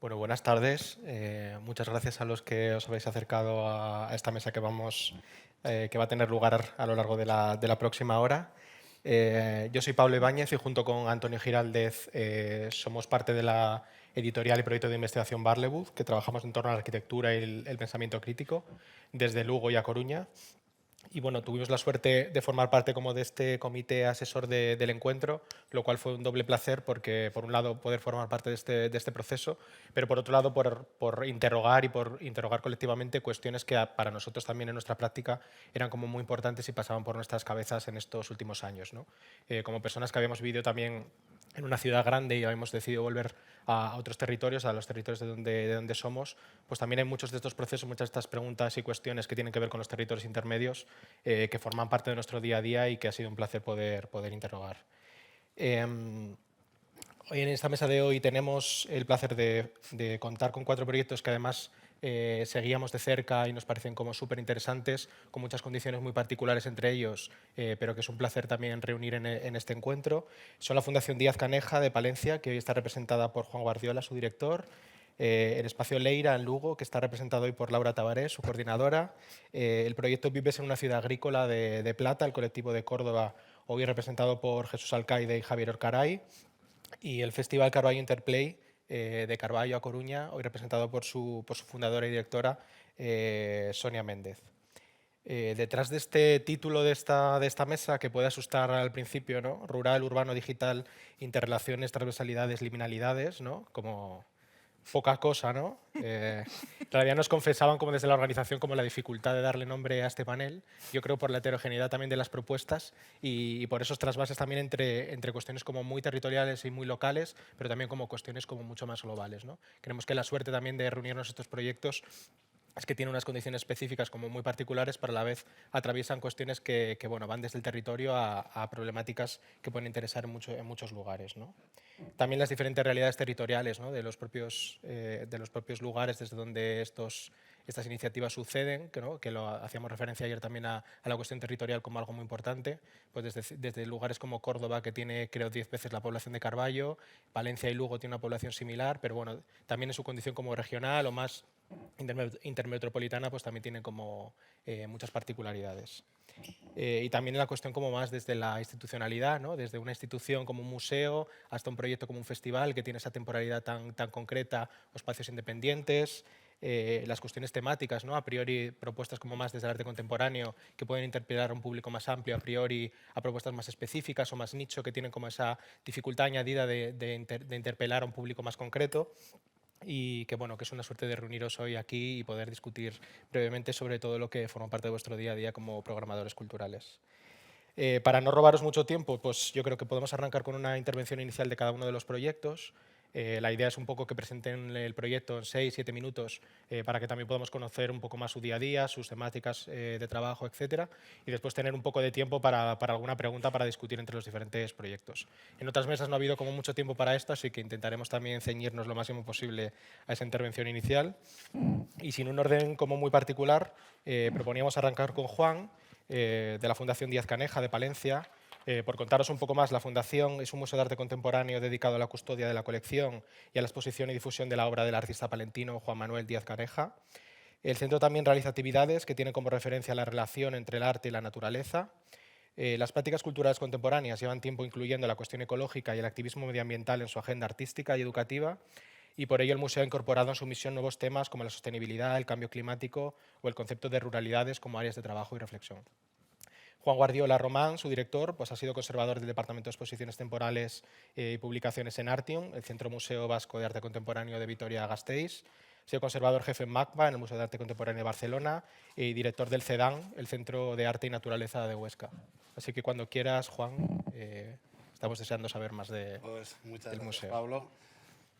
Bueno, buenas tardes. Muchas gracias a los que os habéis acercado a esta mesa que va a tener lugar a lo largo de la próxima hora. Yo soy Pablo Ibáñez y junto con Antonio Giraldez somos parte de la editorial y proyecto de investigación Barleywood, que trabajamos en torno a la arquitectura y el pensamiento crítico desde Lugo y A Coruña. Y bueno, tuvimos la suerte de formar parte como de este comité asesor del encuentro, lo cual fue un doble placer porque, por un lado, poder formar parte de este proceso, pero por otro lado, por interrogar y por interrogar colectivamente cuestiones que para nosotros también en nuestra práctica eran como muy importantes y pasaban por nuestras cabezas en estos últimos años, ¿no? Como personas que habíamos vivido también en una ciudad grande y habíamos decidido volver a otros territorios, a los territorios de donde somos, pues también hay muchos de estos procesos, muchas de estas preguntas y cuestiones que tienen que ver con los territorios intermedios que forman parte de nuestro día a día y que ha sido un placer poder interrogar. Hoy en esta mesa de hoy tenemos el placer de contar con 4 proyectos que además seguíamos de cerca y nos parecen como súper interesantes, con muchas condiciones muy particulares entre ellos, pero que es un placer también reunir en este encuentro. Son la Fundación Díaz Caneja de Palencia, que hoy está representada por Juan Guardiola, su director, el espacio Leira en Lugo, que está representado hoy por Laura Tabarés, su coordinadora, el proyecto Vives en una ciudad agrícola de Plata, el colectivo de Córdoba, hoy representado por Jesús Alcaide y Javier Orcaray, y el Festival Carballo Interplay de Carballo a Coruña, hoy representado por su fundadora y directora, Sonia Méndez. Detrás de este título de esta mesa, que puede asustar al principio, ¿no? Rural, urbano, digital, interrelaciones, transversalidades, liminalidades, ¿no? Como poca cosa, ¿no? En realidad nos confesaban como desde la organización como la dificultad de darle nombre a este panel, yo creo por la heterogeneidad también de las propuestas y por esos trasvases también entre cuestiones como muy territoriales y muy locales, pero también como cuestiones como mucho más globales, ¿no? Creemos que la suerte también de reunirnos estos proyectos es que tiene unas condiciones específicas como muy particulares, pero a la vez atraviesan cuestiones que, bueno, van desde el territorio a problemáticas que pueden interesar en muchos lugares, ¿no? También las diferentes realidades territoriales, ¿no? de los propios lugares desde donde estas iniciativas suceden, ¿no? Que lo hacíamos referencia ayer también a la cuestión territorial como algo muy importante, pues desde lugares como Córdoba, que tiene creo 10 veces la población de Carballo, Valencia y Lugo tiene una población similar, pero bueno, también en su condición como regional o más intermetropolitana, pues también tiene como muchas particularidades. Y también en la cuestión como más desde la institucionalidad, ¿no? Desde una institución como un museo hasta un proyecto como un festival que tiene esa temporalidad tan concreta, o espacios independientes, las cuestiones temáticas, ¿no? A priori propuestas como más desde el arte contemporáneo que pueden interpelar a un público más amplio, a priori a propuestas más específicas o más nicho que tienen como esa dificultad añadida de interpelar a un público más concreto y que bueno, que es una suerte de reuniros hoy aquí y poder discutir brevemente sobre todo lo que forma parte de vuestro día a día como programadores culturales. Para no robaros mucho tiempo, pues yo creo que podemos arrancar con una intervención inicial de cada uno de los proyectos. La idea es un poco que presenten el proyecto en 6-7 minutos para que también podamos conocer un poco más su día a día, sus temáticas de trabajo, etcétera, y después tener un poco de tiempo para alguna pregunta para discutir entre los diferentes proyectos. En otras mesas no ha habido como mucho tiempo para esto, así que intentaremos también ceñirnos lo máximo posible a esa intervención inicial. Y sin un orden como muy particular, proponíamos arrancar con Juan, de la Fundación Díaz Caneja de Palencia. Por contaros un poco más, la Fundación es un museo de arte contemporáneo dedicado a la custodia de la colección y a la exposición y difusión de la obra del artista palentino Juan Manuel Díaz Caneja. El centro también realiza actividades que tienen como referencia la relación entre el arte y la naturaleza. Las prácticas culturales contemporáneas llevan tiempo incluyendo la cuestión ecológica y el activismo medioambiental en su agenda artística y educativa, y por ello el museo ha incorporado en su misión nuevos temas como la sostenibilidad, el cambio climático o el concepto de ruralidades como áreas de trabajo y reflexión. Juan Guardiola Román, su director, pues ha sido conservador del Departamento de Exposiciones Temporales y Publicaciones en Artium, el Centro Museo Vasco de Arte Contemporáneo de Vitoria-Gasteiz. Ha sido conservador jefe en MACBA, en el Museo de Arte Contemporáneo de Barcelona, y director del CEDAN, el Centro de Arte y Naturaleza de Huesca. Así que cuando quieras, Juan, estamos deseando saber más Pues muchas del gracias, museo. Pablo.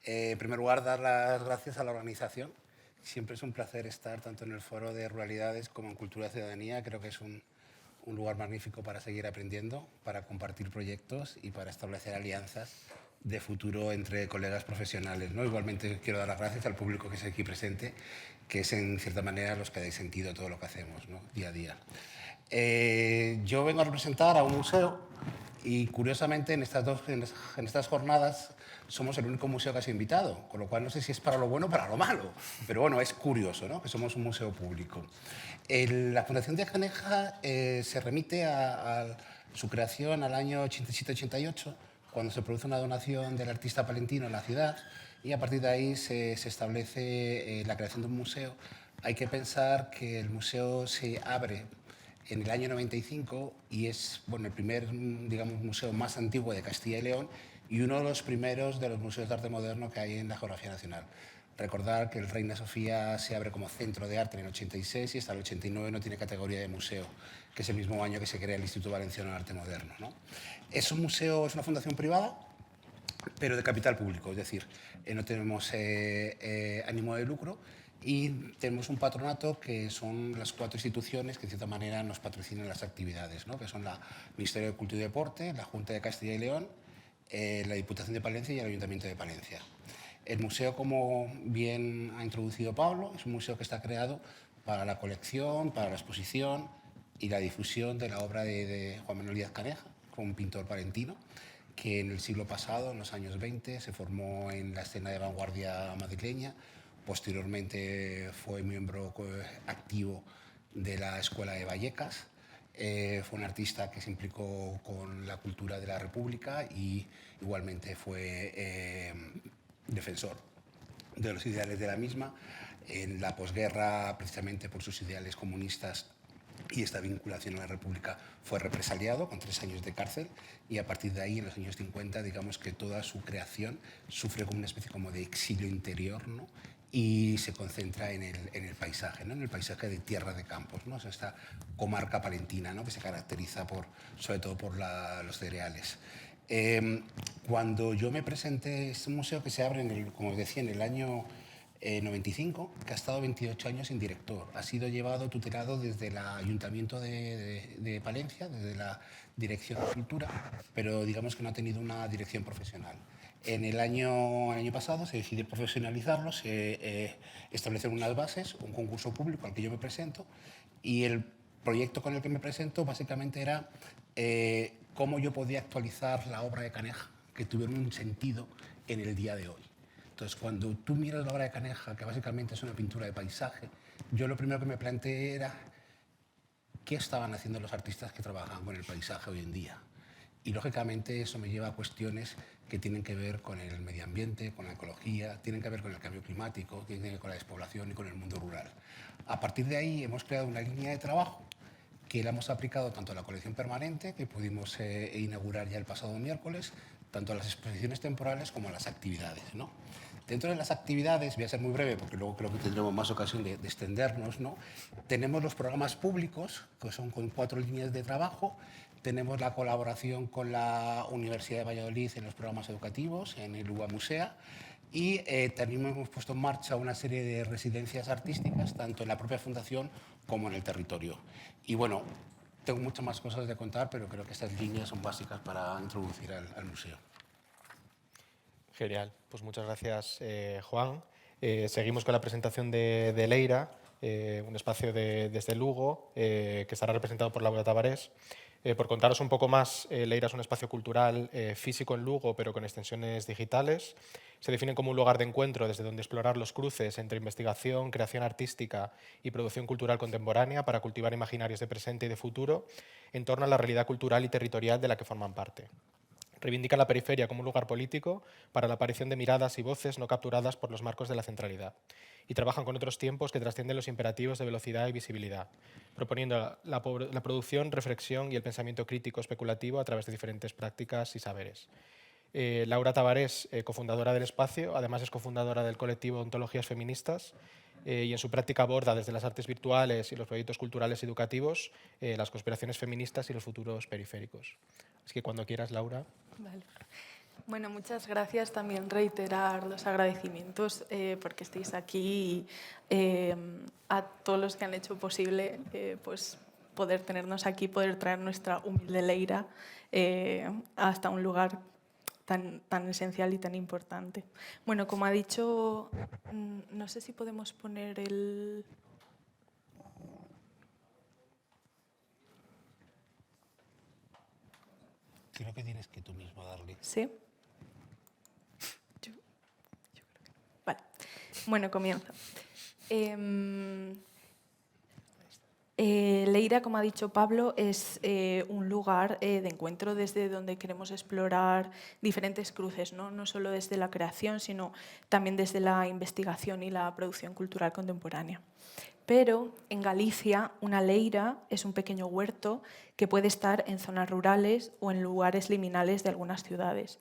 En primer lugar, dar las gracias a la organización. Siempre es un placer estar tanto en el Foro de Ruralidades como en Cultura y Ciudadanía. Creo que es un lugar magnífico para seguir aprendiendo, para compartir proyectos y para establecer alianzas de futuro entre colegas profesionales, ¿no? Igualmente quiero dar las gracias al público que es aquí presente, que es en cierta manera los que dais sentido a todo lo que hacemos, ¿no? Día a día. Yo vengo a representar a un museo Y curiosamente en estas jornadas somos el único museo que ha sido invitado, con lo cual no sé si es para lo bueno o para lo malo, pero bueno, es curioso, ¿no?, que somos un museo público. La Fundación de Caneja se remite a su creación al año 87-88, cuando se produce una donación del artista palentino en la ciudad, y a partir de ahí se establece la creación de un museo. Hay que pensar que el museo se abre en el año 95 y es, bueno, el primer, digamos, museo más antiguo de Castilla y León y uno de los primeros de los museos de arte moderno que hay en la geografía nacional. Recordar que el Reina Sofía se abre como centro de arte en el 86 y hasta el 89 no tiene categoría de museo, que es el mismo año que se crea el Instituto Valenciano de Arte Moderno, ¿no? Es un museo, es una fundación privada, pero de capital público, es decir, no tenemos ánimo de lucro y tenemos un patronato que son las 4 instituciones que de cierta manera nos patrocinan las actividades, ¿no?, que son el Ministerio de Cultura y Deporte, la Junta de Castilla y León, la Diputación de Palencia y el Ayuntamiento de Palencia. El museo, como bien ha introducido Pablo, es un museo que está creado para la colección, para la exposición y la difusión de la obra de Juan Manuel Díaz Caneja, un pintor palentino que en el siglo pasado, en los años 20, se formó en la escena de vanguardia madrileña. Posteriormente fue miembro activo de la Escuela de Vallecas. Fue un artista que se implicó con la cultura de la República y igualmente fue defensor de los ideales de la misma. En la posguerra, precisamente por sus ideales comunistas y esta vinculación a la República, fue represaliado con 3 años de cárcel y a partir de ahí, en los años 50, digamos que toda su creación sufre como una especie como de exilio interior, ¿no?, y se concentra en el paisaje, ¿no?, en el paisaje de Tierra de Campos, ¿no?, o sea, esta comarca palentina, ¿no?, que se caracteriza sobre todo por los cereales. Cuando yo me presenté, es un museo que se abre, como decía, en el año 95, que ha estado 28 años sin director. Ha sido llevado, tutelado desde el Ayuntamiento de Palencia, desde la Dirección de Cultura, pero digamos que no ha tenido una dirección profesional. El año pasado se decidió profesionalizarlo, se establecieron unas bases, un concurso público al que yo me presento, y el proyecto con el que me presento básicamente era cómo yo podía actualizar la obra de Caneja, que tuviera un sentido en el día de hoy. Entonces, cuando tú miras la obra de Caneja, que básicamente es una pintura de paisaje, yo lo primero que me planteé era qué estaban haciendo los artistas que trabajaban con el paisaje hoy en día. Y lógicamente eso me lleva a cuestiones que tienen que ver con el medio ambiente, con la ecología, tienen que ver con el cambio climático, tienen que ver con la despoblación y con el mundo rural. A partir de ahí hemos creado una línea de trabajo que la hemos aplicado tanto a la colección permanente, que pudimos inaugurar ya el pasado miércoles, tanto a las exposiciones temporales como a las actividades, ¿no? Dentro de las actividades, voy a ser muy breve porque luego creo que tendremos más ocasión de extendernos, ¿no?, tenemos los programas públicos, que son con 4 líneas de trabajo. Tenemos la colaboración con la Universidad de Valladolid en los programas educativos, en el UBA Musea, y también hemos puesto en marcha una serie de residencias artísticas, tanto en la propia fundación como en el territorio. Y bueno, tengo muchas más cosas de contar, pero creo que estas líneas son básicas para introducir al museo. Genial, pues muchas gracias, Juan. Seguimos con la presentación de Leira, un espacio desde Lugo, que estará representado por Laura Tavares. Por contaros un poco más, Leira es un espacio cultural físico en Lugo, pero con extensiones digitales. Se define como un lugar de encuentro desde donde explorar los cruces entre investigación, creación artística y producción cultural contemporánea para cultivar imaginarios de presente y de futuro en torno a la realidad cultural y territorial de la que forman parte. Reivindica la periferia como un lugar político para la aparición de miradas y voces no capturadas por los marcos de la centralidad, y trabajan con otros tiempos que trascienden los imperativos de velocidad y visibilidad, proponiendo la producción, reflexión y el pensamiento crítico especulativo a través de diferentes prácticas y saberes. Laura Tavares, cofundadora del espacio, además es cofundadora del colectivo Ontologías Feministas, y en su práctica aborda desde las artes virtuales y los proyectos culturales y educativos las conspiraciones feministas y los futuros periféricos. Así que cuando quieras, Laura. Vale. Bueno, muchas gracias. También reiterar los agradecimientos porque estéis aquí y a todos los que han hecho posible pues poder tenernos aquí, poder traer nuestra humilde Leira hasta un lugar tan esencial y tan importante. Bueno, como ha dicho, no sé si podemos poner el... Creo que tienes que tú mismo darle. ¿Sí? Yo creo que... Vale. Bueno, comienzo. Leira, como ha dicho Pablo, es un lugar de encuentro desde donde queremos explorar diferentes cruces, ¿no? No solo desde la creación, sino también desde la investigación y la producción cultural contemporánea. Pero en Galicia, una leira es un pequeño huerto que puede estar en zonas rurales o en lugares liminales de algunas ciudades.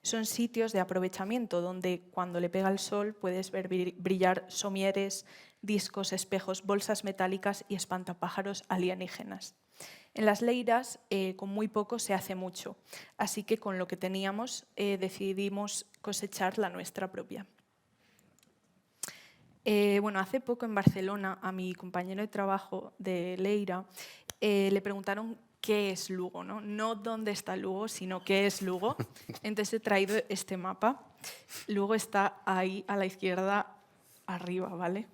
Son sitios de aprovechamiento donde cuando le pega el sol puedes ver brillar somieres, discos, espejos, bolsas metálicas y espantapájaros alienígenas. En las leiras, con muy poco se hace mucho, así que con lo que teníamos decidimos cosechar la nuestra propia. Bueno, hace poco en Barcelona a mi compañero de trabajo de Leira le preguntaron qué es Lugo, ¿no? No dónde está Lugo, sino qué es Lugo. Entonces he traído este mapa. Lugo está ahí a la izquierda arriba, ¿vale?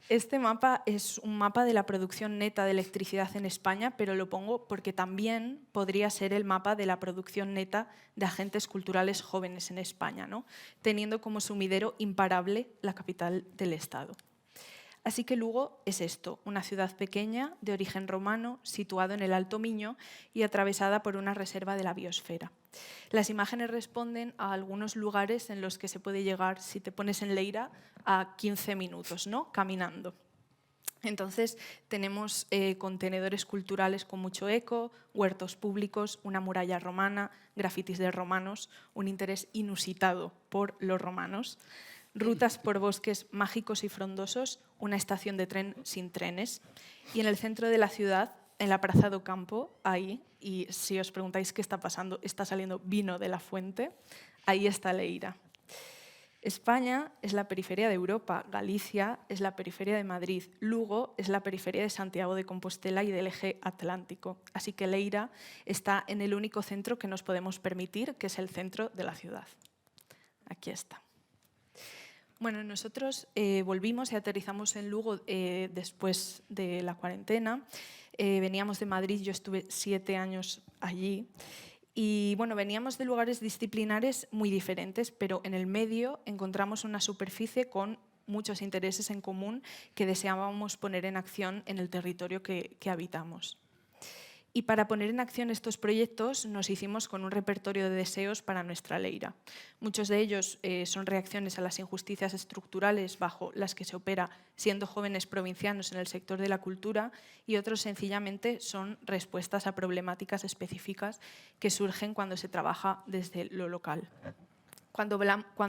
Este mapa es un mapa de la producción neta de electricidad en España, pero lo pongo porque también podría ser el mapa de la producción neta de agentes culturales jóvenes en España, ¿no? Teniendo como sumidero imparable la capital del Estado. Así que Lugo es esto, una ciudad pequeña de origen romano, situado en el Alto Miño y atravesada por una reserva de la biosfera. Las imágenes responden a algunos lugares en los que se puede llegar, si te pones en Leira, a 15 minutos, ¿no? Caminando. Entonces tenemos contenedores culturales con mucho eco, huertos públicos, una muralla romana, grafitis de romanos, un interés inusitado por los romanos, rutas por bosques mágicos y frondosos, una estación de tren sin trenes. Y en el centro de la ciudad, en la Plaza do Campo, ahí, y si os preguntáis qué está pasando, está saliendo vino de la fuente, ahí está Leira. España es la periferia de Europa, Galicia es la periferia de Madrid, Lugo es la periferia de Santiago de Compostela y del eje atlántico. Así que Leira está en el único centro que nos podemos permitir, que es el centro de la ciudad. Aquí está. Bueno, nosotros volvimos y aterrizamos en Lugo después de la cuarentena. Veníamos de Madrid, yo estuve 7 años allí. Y bueno, veníamos de lugares disciplinares muy diferentes, pero en el medio encontramos una superficie con muchos intereses en común que deseábamos poner en acción en el territorio que habitamos. Y para poner en acción estos proyectos nos hicimos con un repertorio de deseos para nuestra Leira. Muchos de ellos son reacciones a las injusticias estructurales bajo las que se opera siendo jóvenes provincianos en el sector de la cultura y otros sencillamente son respuestas a problemáticas específicas que surgen cuando se trabaja desde lo local. Cuando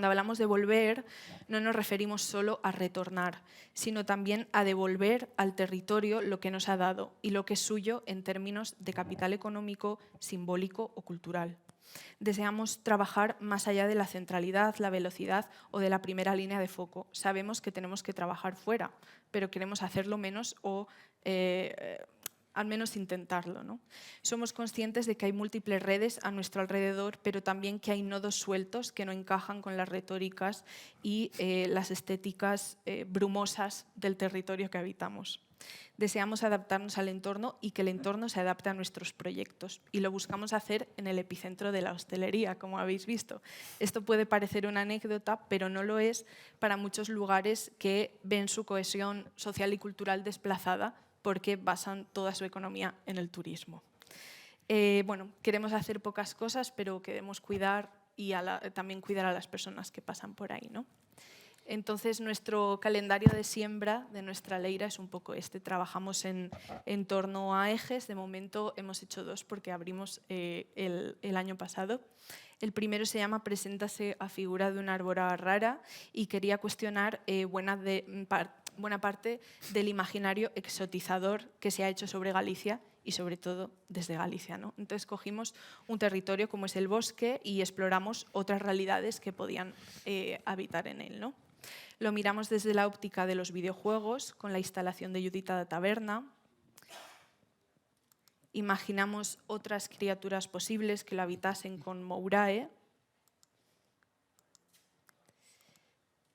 hablamos de volver, no nos referimos solo a retornar, sino también a devolver al territorio lo que nos ha dado y lo que es suyo en términos de capital económico, simbólico o cultural. Deseamos trabajar más allá de la centralidad, la velocidad o de la primera línea de foco. Sabemos que tenemos que trabajar fuera, pero queremos hacerlo menos o al menos intentarlo, ¿no? Somos conscientes de que hay múltiples redes a nuestro alrededor, pero también que hay nodos sueltos que no encajan con las retóricas y las estéticas brumosas del territorio que habitamos. Deseamos adaptarnos al entorno y que el entorno se adapte a nuestros proyectos. Y lo buscamos hacer en el epicentro de la hostelería, como habéis visto. Esto puede parecer una anécdota, pero no lo es para muchos lugares que ven su cohesión social y cultural desplazada porque basan toda su economía en el turismo. Bueno, queremos hacer pocas cosas, pero queremos cuidar y también cuidar a las personas que pasan por ahí, ¿no? Entonces, nuestro calendario de siembra de nuestra Leira es un poco este. Trabajamos en torno a ejes. De momento hemos hecho 2 porque abrimos el año pasado. El primero se llama Preséntase a figura de una árbora rara y quería cuestionar buena parte del imaginario exotizador que se ha hecho sobre Galicia y sobre todo desde Galicia, ¿no? Entonces cogimos un territorio como es el bosque y exploramos otras realidades que podían habitar en él, ¿no? Lo miramos desde la óptica de los videojuegos con la instalación de Judita da Taberna. Imaginamos otras criaturas posibles que lo habitasen con Mourae.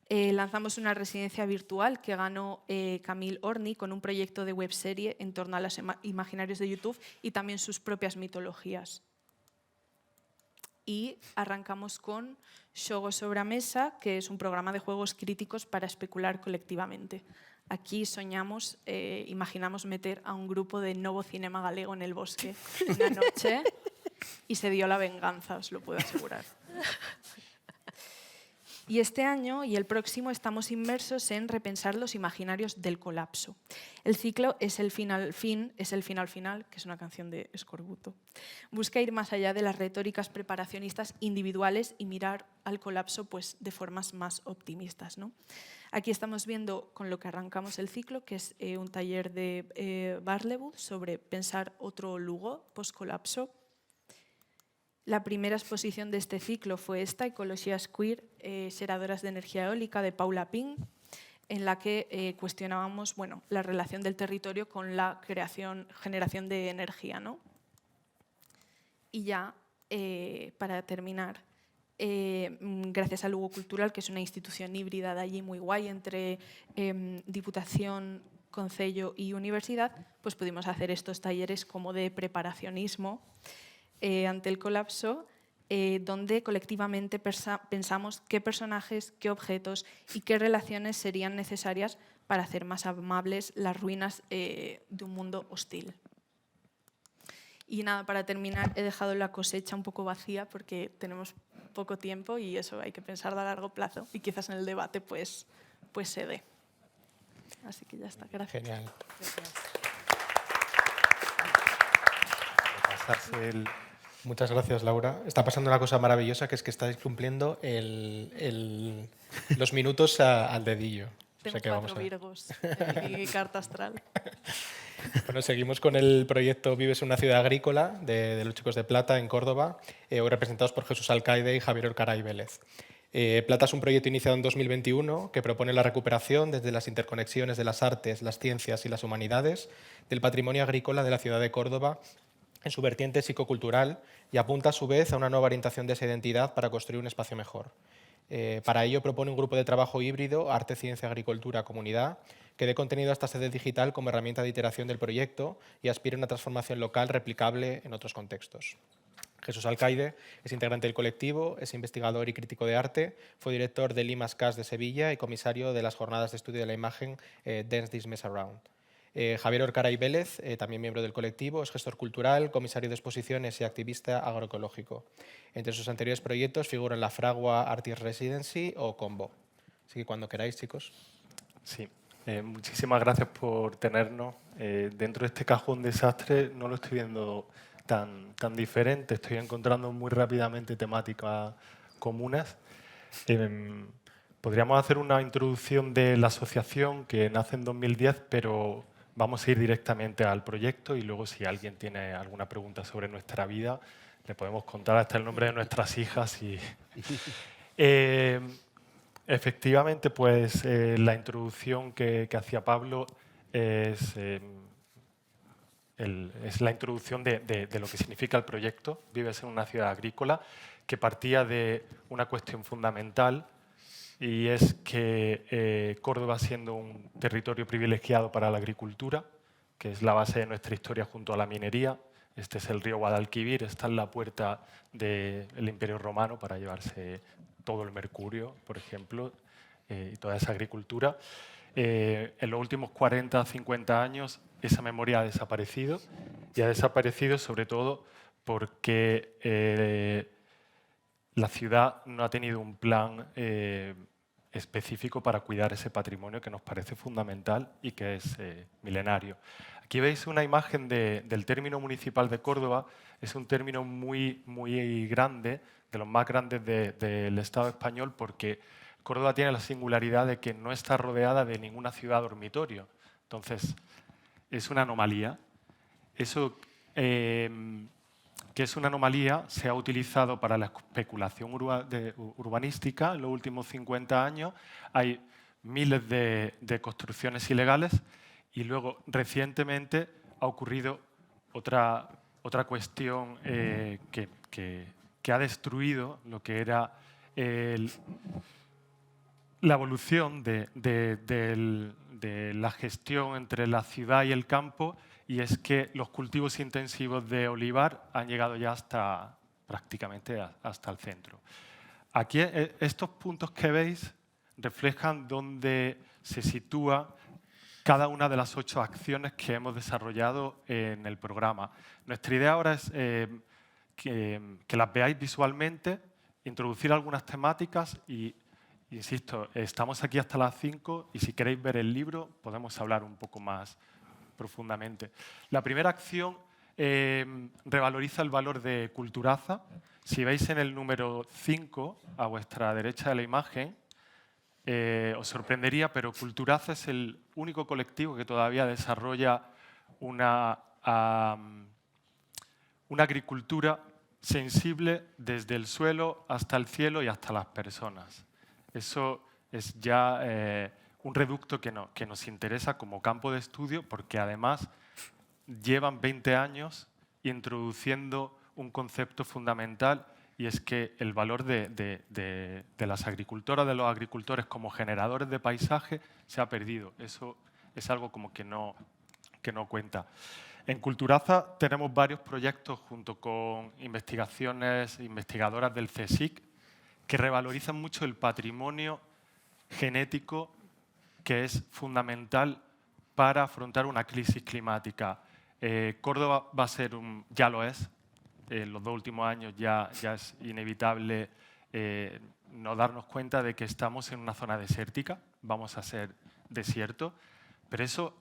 Lanzamos una residencia virtual que ganó Camille Orni con un proyecto de webserie en torno a los imaginarios de YouTube y también sus propias mitologías. y arrancamos con Xogo sobre a Mesa, que es un programa de juegos críticos para especular colectivamente. Aquí soñamos, imaginamos meter a un grupo de Novo Cinema Galego en el bosque una noche y se dio la venganza, os lo puedo asegurar. Y este año y el próximo estamos inmersos en repensar los imaginarios del colapso. El ciclo es el final final, que es una canción de Escorbuto. Busca ir más allá de las retóricas preparacionistas individuales y mirar al colapso pues, de formas más optimistas, ¿no? Aquí estamos viendo con lo que arrancamos el ciclo, que es un taller de Barlebud sobre pensar otro Lugo post-colapso. La primera exposición de este ciclo fue esta, Ecoloxías Queer, xeradoras de energía eólica, de Paula Ping, en la que cuestionábamos la relación del territorio con la generación de energía, ¿no? Y ya, para terminar, gracias a Lugo Cultural, que es una institución híbrida de allí muy guay entre Diputación, Concello y Universidad, pues pudimos hacer estos talleres como de preparacionismo ante el colapso, donde colectivamente pensamos qué personajes, qué objetos y qué relaciones serían necesarias para hacer más amables las ruinas de un mundo hostil. Y nada, para terminar, he dejado la cosecha un poco vacía porque tenemos poco tiempo y eso hay que pensar a largo plazo y quizás en el debate pues se dé. Así que ya está, gracias. Genial. Gracias. Muchas gracias, Laura. Está pasando una cosa maravillosa, que es que estáis cumpliendo los minutos al dedillo. Tengo 4 virgos en mi carta astral. Bueno, seguimos con el proyecto Vives en una ciudad agrícola de los chicos de Plata en Córdoba, hoy representados por Jesús Alcaide y Javier Orcaray Vélez. Plata es un proyecto iniciado en 2021 que propone la recuperación desde las interconexiones de las artes, las ciencias y las humanidades del patrimonio agrícola de la ciudad de Córdoba en su vertiente psicocultural y apunta a su vez a una nueva orientación de esa identidad para construir un espacio mejor. Para ello propone un grupo de trabajo híbrido, arte, ciencia, agricultura, comunidad, que dé contenido a esta sede digital como herramienta de iteración del proyecto y aspire a una transformación local replicable en otros contextos. Jesús Alcaide es integrante del colectivo, es investigador y crítico de arte, fue director del IMAS-CAS de Sevilla y comisario de las jornadas de estudio de la imagen Dance This Mess Around. Javier Orcaray Vélez, también miembro del colectivo, es gestor cultural, comisario de exposiciones y activista agroecológico. Entre sus anteriores proyectos figuran la Fragua Artist Residency o Combo. Así que cuando queráis, chicos. Sí, muchísimas gracias por tenernos. Dentro de este cajón desastre no lo estoy viendo tan diferente, estoy encontrando muy rápidamente temáticas comunes. Podríamos hacer una introducción de la asociación que nace en 2010, pero vamos a ir directamente al proyecto y luego si alguien tiene alguna pregunta sobre nuestra vida, le podemos contar hasta el nombre de nuestras hijas. Efectivamente, pues la introducción que hacía Pablo es la introducción de lo que significa el proyecto. Vives en una ciudad agrícola, que partía de una cuestión fundamental, y es que Córdoba, siendo un territorio privilegiado para la agricultura, que es la base de nuestra historia junto a la minería, este es el río Guadalquivir, está en la puerta del Imperio Romano para llevarse todo el mercurio, por ejemplo, y toda esa agricultura. En los últimos 40 o 50 años esa memoria ha desaparecido, y ha desaparecido sobre todo porque la ciudad no ha tenido un plan específico para cuidar ese patrimonio que nos parece fundamental y que es milenario. Aquí veis una imagen del término municipal de Córdoba. Es un término muy grande, de los más grandes del Estado español, porque Córdoba tiene la singularidad de que no está rodeada de ninguna ciudad dormitorio. Entonces, es una anomalía. Eso que es una anomalía, se ha utilizado para la especulación urbanística en los últimos 50 años. Hay miles de construcciones ilegales y luego recientemente ha ocurrido otra cuestión que ha destruido lo que era la evolución de la gestión entre la ciudad y el campo, y es que los cultivos intensivos de olivar han llegado ya hasta prácticamente hasta el centro. Aquí estos puntos que veis reflejan dónde se sitúa cada una de las 8 acciones que hemos desarrollado en el programa. Nuestra idea ahora es que las veáis visualmente, introducir algunas temáticas y, insisto, estamos aquí hasta las 5 y si queréis ver el libro podemos hablar un poco más profundamente. La primera acción revaloriza el valor de Culturaza. Si veis en el número 5, a vuestra derecha de la imagen, os sorprendería, pero Culturaza es el único colectivo que todavía desarrolla una agricultura sensible desde el suelo hasta el cielo y hasta las personas. Eso es ya un reducto que nos interesa como campo de estudio porque además llevan 20 años introduciendo un concepto fundamental y es que el valor de las agricultoras, de los agricultores como generadores de paisaje se ha perdido. Eso es algo como que no cuenta. En Culturaza tenemos varios proyectos junto con investigadoras del CSIC que revalorizan mucho el patrimonio genético que es fundamental para afrontar una crisis climática. Córdoba va a ser ya lo es, en los 2 últimos años ya es inevitable no darnos cuenta de que estamos en una zona desértica, vamos a ser desierto, pero eso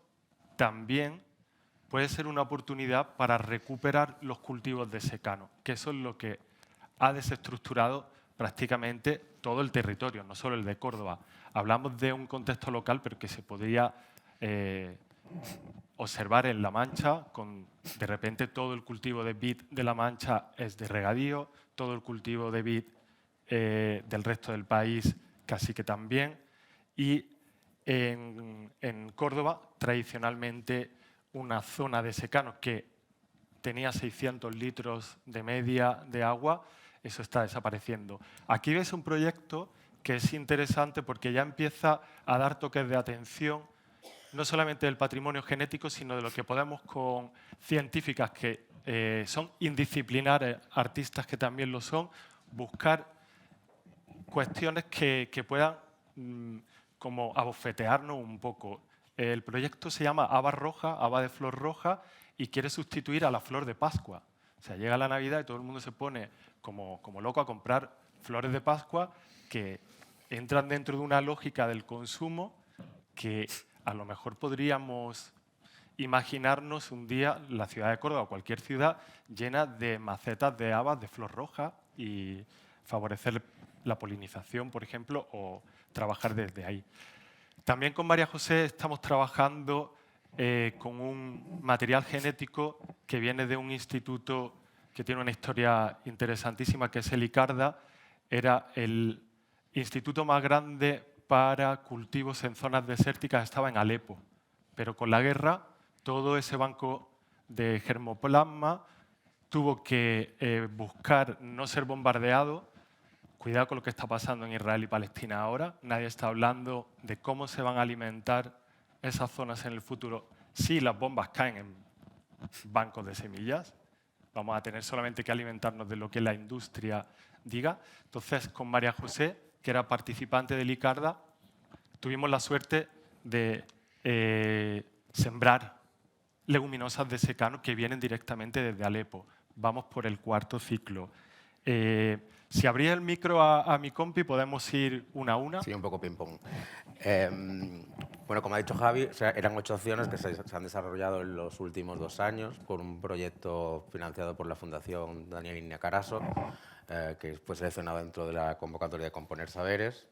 también puede ser una oportunidad para recuperar los cultivos de secano, que eso es lo que ha desestructurado prácticamente todo el territorio, no solo el de Córdoba. Hablamos de un contexto local, pero que se podría observar en La Mancha, de repente todo el cultivo de vid de La Mancha es de regadío, todo el cultivo de vid del resto del país casi que también, y en Córdoba tradicionalmente una zona de secano que tenía 600 litros de media de agua, eso está desapareciendo. Aquí ves un proyecto que es interesante porque ya empieza a dar toques de atención no solamente del patrimonio genético, sino de lo que podemos con científicas que son indisciplinares, artistas que también lo son, buscar cuestiones que puedan como abofetearnos un poco. El proyecto se llama Haba Roja, haba de flor roja, y quiere sustituir a la flor de Pascua. O sea, llega la Navidad y todo el mundo se pone como loco a comprar flores de Pascua que entran dentro de una lógica del consumo que a lo mejor podríamos imaginarnos un día la ciudad de Córdoba o cualquier ciudad llena de macetas de habas de flor roja y favorecer la polinización, por ejemplo, o trabajar desde ahí. También con María José estamos trabajando con un material genético que viene de un instituto que tiene una historia interesantísima, que es el ICARDA. Era el instituto más grande para cultivos en zonas desérticas, estaba en Alepo. Pero con la guerra, todo ese banco de germoplasma tuvo que buscar no ser bombardeado. Cuidado con lo que está pasando en Israel y Palestina ahora. Nadie está hablando de cómo se van a alimentar esas zonas en el futuro si las bombas caen en bancos de semillas. Vamos a tener solamente que alimentarnos de lo que la industria diga. Entonces, con María José, que era participante del ICARDA, tuvimos la suerte de sembrar leguminosas de secano que vienen directamente desde Alepo. Vamos por el 4º ciclo. Si abría el micro a mi compi, podemos ir una a una. Sí, un poco ping-pong. Bueno, como ha dicho Javi, eran 8 acciones que se han desarrollado en los últimos 2 años por un proyecto financiado por la Fundación Daniel Ignea Carasso, que fue seleccionado dentro de la convocatoria de Componer Saberes.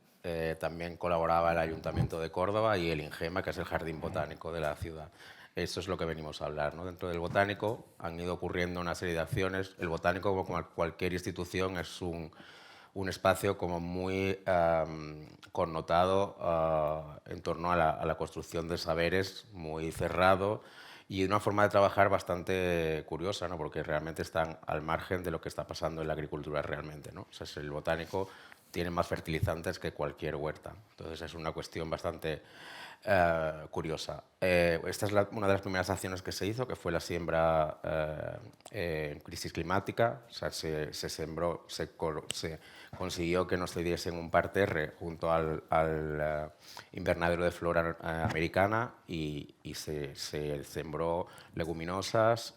También colaboraba el Ayuntamiento de Córdoba y el INGEMA, que es el Jardín Botánico de la ciudad. Eso es lo que venimos a hablar, ¿no? Dentro del botánico han ido ocurriendo una serie de acciones. El botánico, como cualquier institución, es un espacio como muy connotado en torno a la construcción de saberes, muy cerrado y una forma de trabajar bastante curiosa, ¿no? Porque realmente están al margen de lo que está pasando en la agricultura realmente, ¿no? O sea, el botánico tienen más fertilizantes que cualquier huerta. Entonces es una cuestión bastante curiosa. Esta es una de las primeras acciones que se hizo, que fue la siembra en crisis climática. O sea, se sembró, se consiguió que nos cediesen un parterre junto al invernadero de flora americana y se sembró leguminosas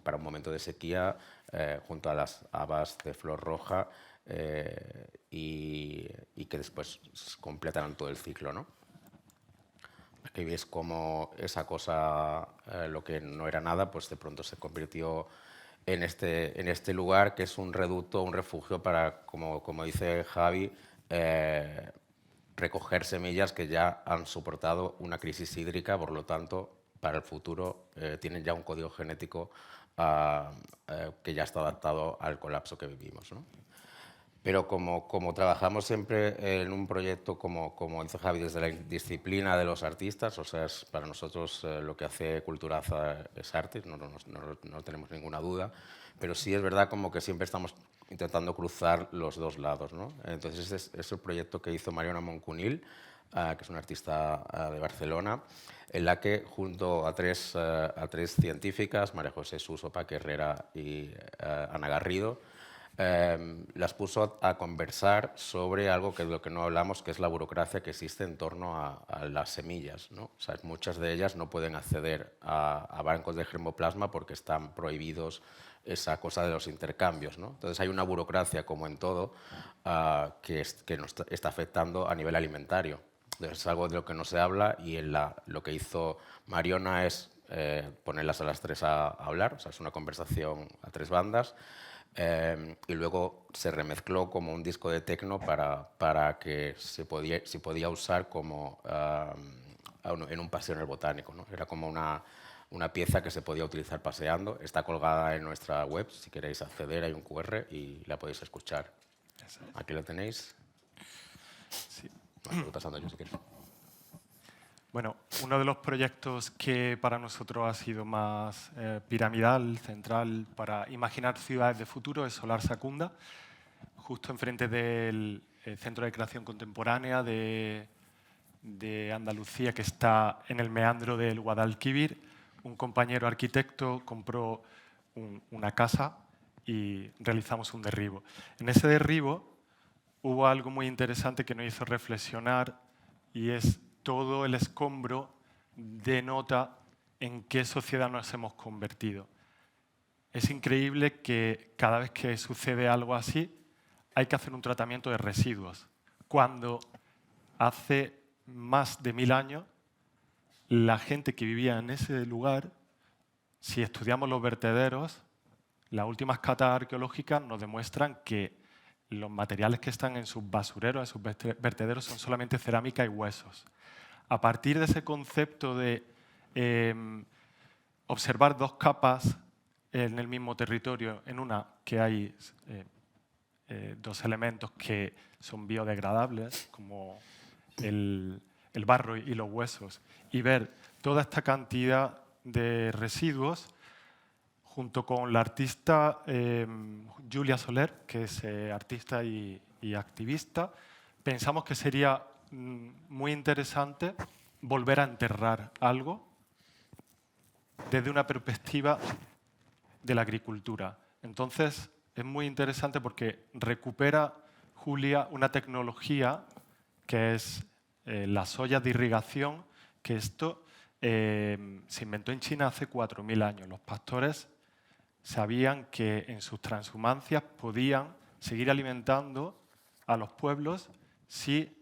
para un momento de sequía junto a las habas de flor roja y que después completaron todo el ciclo, ¿no? Aquí veis cómo esa cosa, lo que no era nada, pues de pronto se convirtió en este lugar que es un reducto, un refugio para, como dice Javi, recoger semillas que ya han soportado una crisis hídrica, por lo tanto, para el futuro tienen ya un código genético que ya está adaptado al colapso que vivimos, ¿no? Pero como trabajamos siempre en un proyecto, como dice Javi, desde la disciplina de los artistas, o sea, para nosotros lo que hace Culturaza es arte, no tenemos ninguna duda, pero sí es verdad como que siempre estamos intentando cruzar los dos lados, ¿no? Entonces es el proyecto que hizo Mariona Moncunil, que es una artista de Barcelona, en la que junto a tres científicas, María José Suso, Paque Herrera y Ana Garrido, las puso a conversar sobre algo que de lo que no hablamos, que es la burocracia que existe en torno a las semillas, ¿no? O sea, muchas de ellas no pueden acceder a bancos de germoplasma porque están prohibidos esa cosa de los intercambios, ¿no? Entonces hay una burocracia, como en todo, que nos está afectando a nivel alimentario. Entonces es algo de lo que no se habla y lo que hizo Mariona es ponerlas a las tres a hablar, o sea, es una conversación a tres bandas. Y luego se remezcló como un disco de techno para que se podía usar como en un paseo en el botánico, ¿no? Era como una pieza que se podía utilizar paseando. Está colgada en nuestra web, si queréis acceder hay un QR y la podéis escuchar. Aquí lo tenéis. Sí. Estoy pasando yo si queréis. Bueno, uno de los proyectos que para nosotros ha sido más piramidal, central, para imaginar ciudades de futuro es Solar Secunda, justo enfrente del Centro de Creación Contemporánea de Andalucía, que está en el meandro del Guadalquivir. Un compañero arquitecto compró una casa y realizamos un derribo. En ese derribo hubo algo muy interesante que nos hizo reflexionar y es todo el escombro denota en qué sociedad nos hemos convertido. Es increíble que cada vez que sucede algo así hay que hacer un tratamiento de residuos, cuando hace más de 1000 años la gente que vivía en ese lugar, si estudiamos los vertederos, las últimas catas arqueológicas nos demuestran que los materiales que están en sus basureros, en sus vertederos, son solamente cerámica y huesos. A partir de ese concepto de observar dos capas en el mismo territorio, en una que hay dos elementos que son biodegradables, como el barro y los huesos, y ver toda esta cantidad de residuos, junto con la artista Julia Soler, que es artista y activista, pensamos que sería muy interesante volver a enterrar algo desde una perspectiva de la agricultura. Entonces, es muy interesante porque recupera Julia una tecnología que es las ollas de irrigación, que esto se inventó en China hace 4000 años. Los pastores sabían que en sus transhumancias podían seguir alimentando a los pueblos si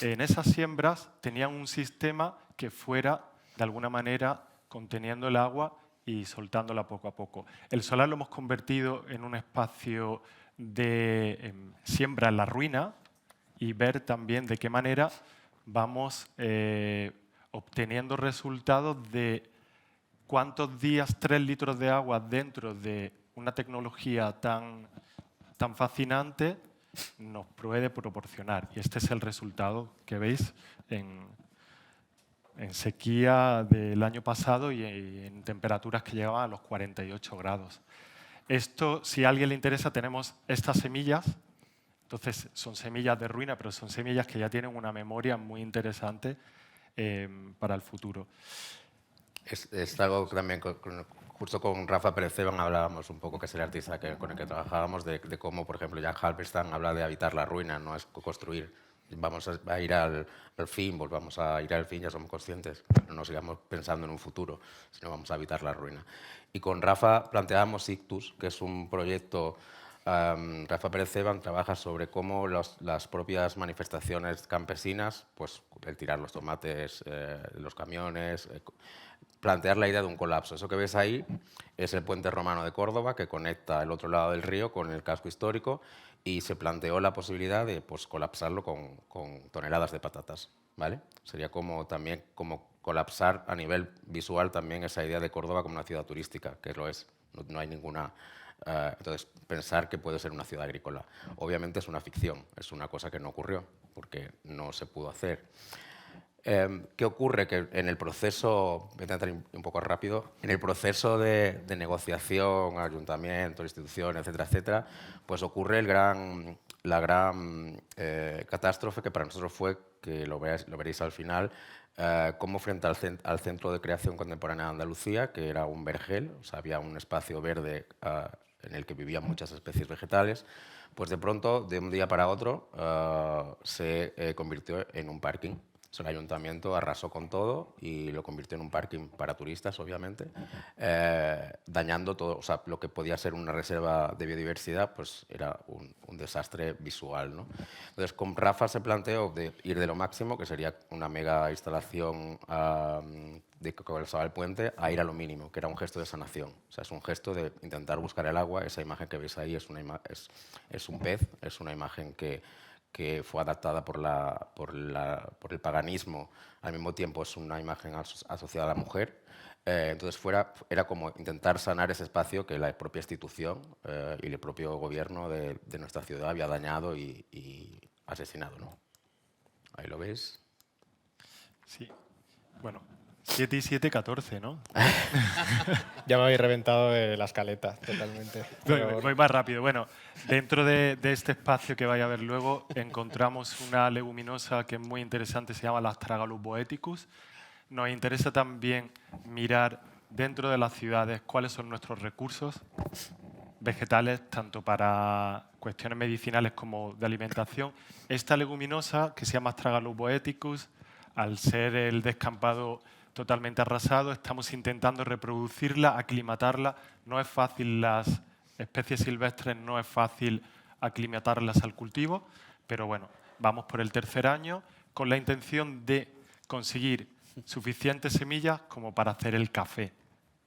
en esas siembras tenían un sistema que fuera, de alguna manera, conteniendo el agua y soltándola poco a poco. El solar lo hemos convertido en un espacio de siembra en la ruina y ver también de qué manera vamos obteniendo resultados de cuántos días 3 litros de agua dentro de una tecnología tan fascinante nos puede proporcionar. Y este es el resultado que veis en sequía del año pasado y en temperaturas que llegaban a los 48 grados. Esto, si a alguien le interesa, tenemos estas semillas. Entonces, son semillas de ruina, pero son semillas que ya tienen una memoria muy interesante para el futuro. Es algo que también, justo con Rafa Pérez Ceban hablábamos un poco, que es el artista con el que trabajábamos, de cómo, por ejemplo, Jan Halberstam habla de habitar la ruina, no es construir. Vamos a ir al fin, pues vamos a ir al fin, ya somos conscientes, no sigamos pensando en un futuro, sino vamos a habitar la ruina. Y con Rafa planteábamos Ictus, que es un proyecto. Rafa Pérez Ceban trabaja sobre cómo las propias manifestaciones campesinas, pues el tirar los tomates, los camiones, plantear la idea de un colapso. Eso que ves ahí es el puente romano de Córdoba, que conecta el otro lado del río con el casco histórico, y se planteó la posibilidad de pues, colapsarlo con toneladas de patatas, ¿vale? Sería también como colapsar a nivel visual también esa idea de Córdoba como una ciudad turística, que lo es. No hay ninguna... entonces, pensar que puede ser una ciudad agrícola. Obviamente es una ficción, es una cosa que no ocurrió, porque no se pudo hacer. ¿Qué ocurre? Que en el proceso, voy a entrar un poco rápido, en el proceso de negociación, ayuntamientos, instituciones, etcétera, etcétera, pues ocurre la gran catástrofe que para nosotros fue, que lo veréis al final, cómo frente al Centro de Creación Contemporánea de Andalucía, que era un vergel, o sea, había un espacio verde en el que vivían muchas especies vegetales, pues de pronto, de un día para otro, se convirtió en un parking. El ayuntamiento arrasó con todo y lo convirtió en un parking para turistas, obviamente, dañando todo. O sea, lo que podía ser una reserva de biodiversidad, pues era un desastre visual, ¿no? Entonces, con Rafa se planteó de ir de lo máximo, que sería una mega instalación de que colapsaba el puente, a ir a lo mínimo, que era un gesto de sanación. O sea, es un gesto de intentar buscar el agua. Esa imagen que veis ahí es un pez, es una imagen que fue adaptada por el paganismo, al mismo tiempo es una imagen asociada a la mujer. Entonces era como intentar sanar ese espacio que la propia institución y el propio gobierno de nuestra ciudad había dañado y asesinado, ¿no? Ahí lo veis. Sí. Bueno, 7 y 7, 14, ¿no? Ya me habéis reventado la escaleta, totalmente. Voy más rápido. Bueno, dentro de este espacio que vais a ver luego, encontramos una leguminosa que es muy interesante, se llama la Astragalus boeticus. Nos interesa también mirar dentro de las ciudades cuáles son nuestros recursos vegetales, tanto para cuestiones medicinales como de alimentación. Esta leguminosa, que se llama Astragalus boeticus, al ser el descampado totalmente arrasado, estamos intentando reproducirla, aclimatarla. No es fácil, las especies silvestres no es fácil aclimatarlas al cultivo, pero bueno, vamos por el tercer año con la intención de conseguir suficientes semillas como para hacer el café.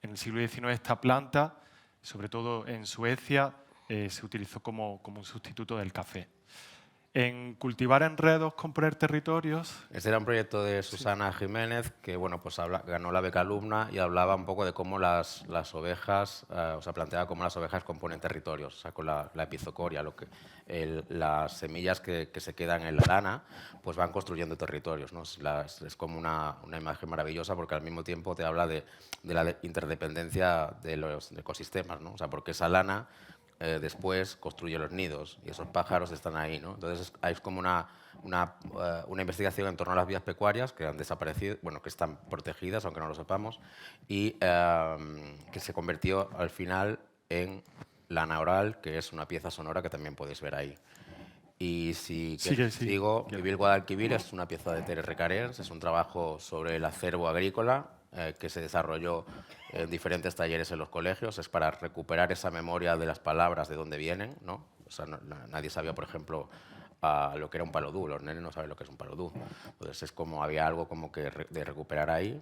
En el siglo XIX esta planta, sobre todo en Suecia, se utilizó como un sustituto del café. En cultivar enredos con poner territorios. Este era un proyecto de Susana Jiménez que bueno, pues ganó la beca alumna y hablaba un poco de cómo las ovejas, o sea, planteaba cómo las ovejas componen territorios, o sea, con la epizocoria, las semillas que se quedan en la lana, pues van construyendo territorios, ¿no? Es como una imagen maravillosa porque al mismo tiempo te habla de la interdependencia de los ecosistemas, ¿no? O sea, porque esa lana después construye los nidos y esos pájaros están ahí, ¿no? Entonces hay como una investigación en torno a las vías pecuarias que han desaparecido, bueno, que están protegidas, aunque no lo sepamos, y que se convirtió al final en lana oral, que es una pieza sonora que también podéis ver ahí. Y si digo, Vivir Guadalquivir es una pieza de Tere Recarens, es un trabajo sobre el acervo agrícola que se desarrolló en diferentes talleres en los colegios, es para recuperar esa memoria de las palabras, de dónde vienen, ¿no? O sea, nadie sabía, por ejemplo, lo que era un palodú, los nenes no saben lo que es un palodú. Entonces es como había algo como que de recuperar ahí.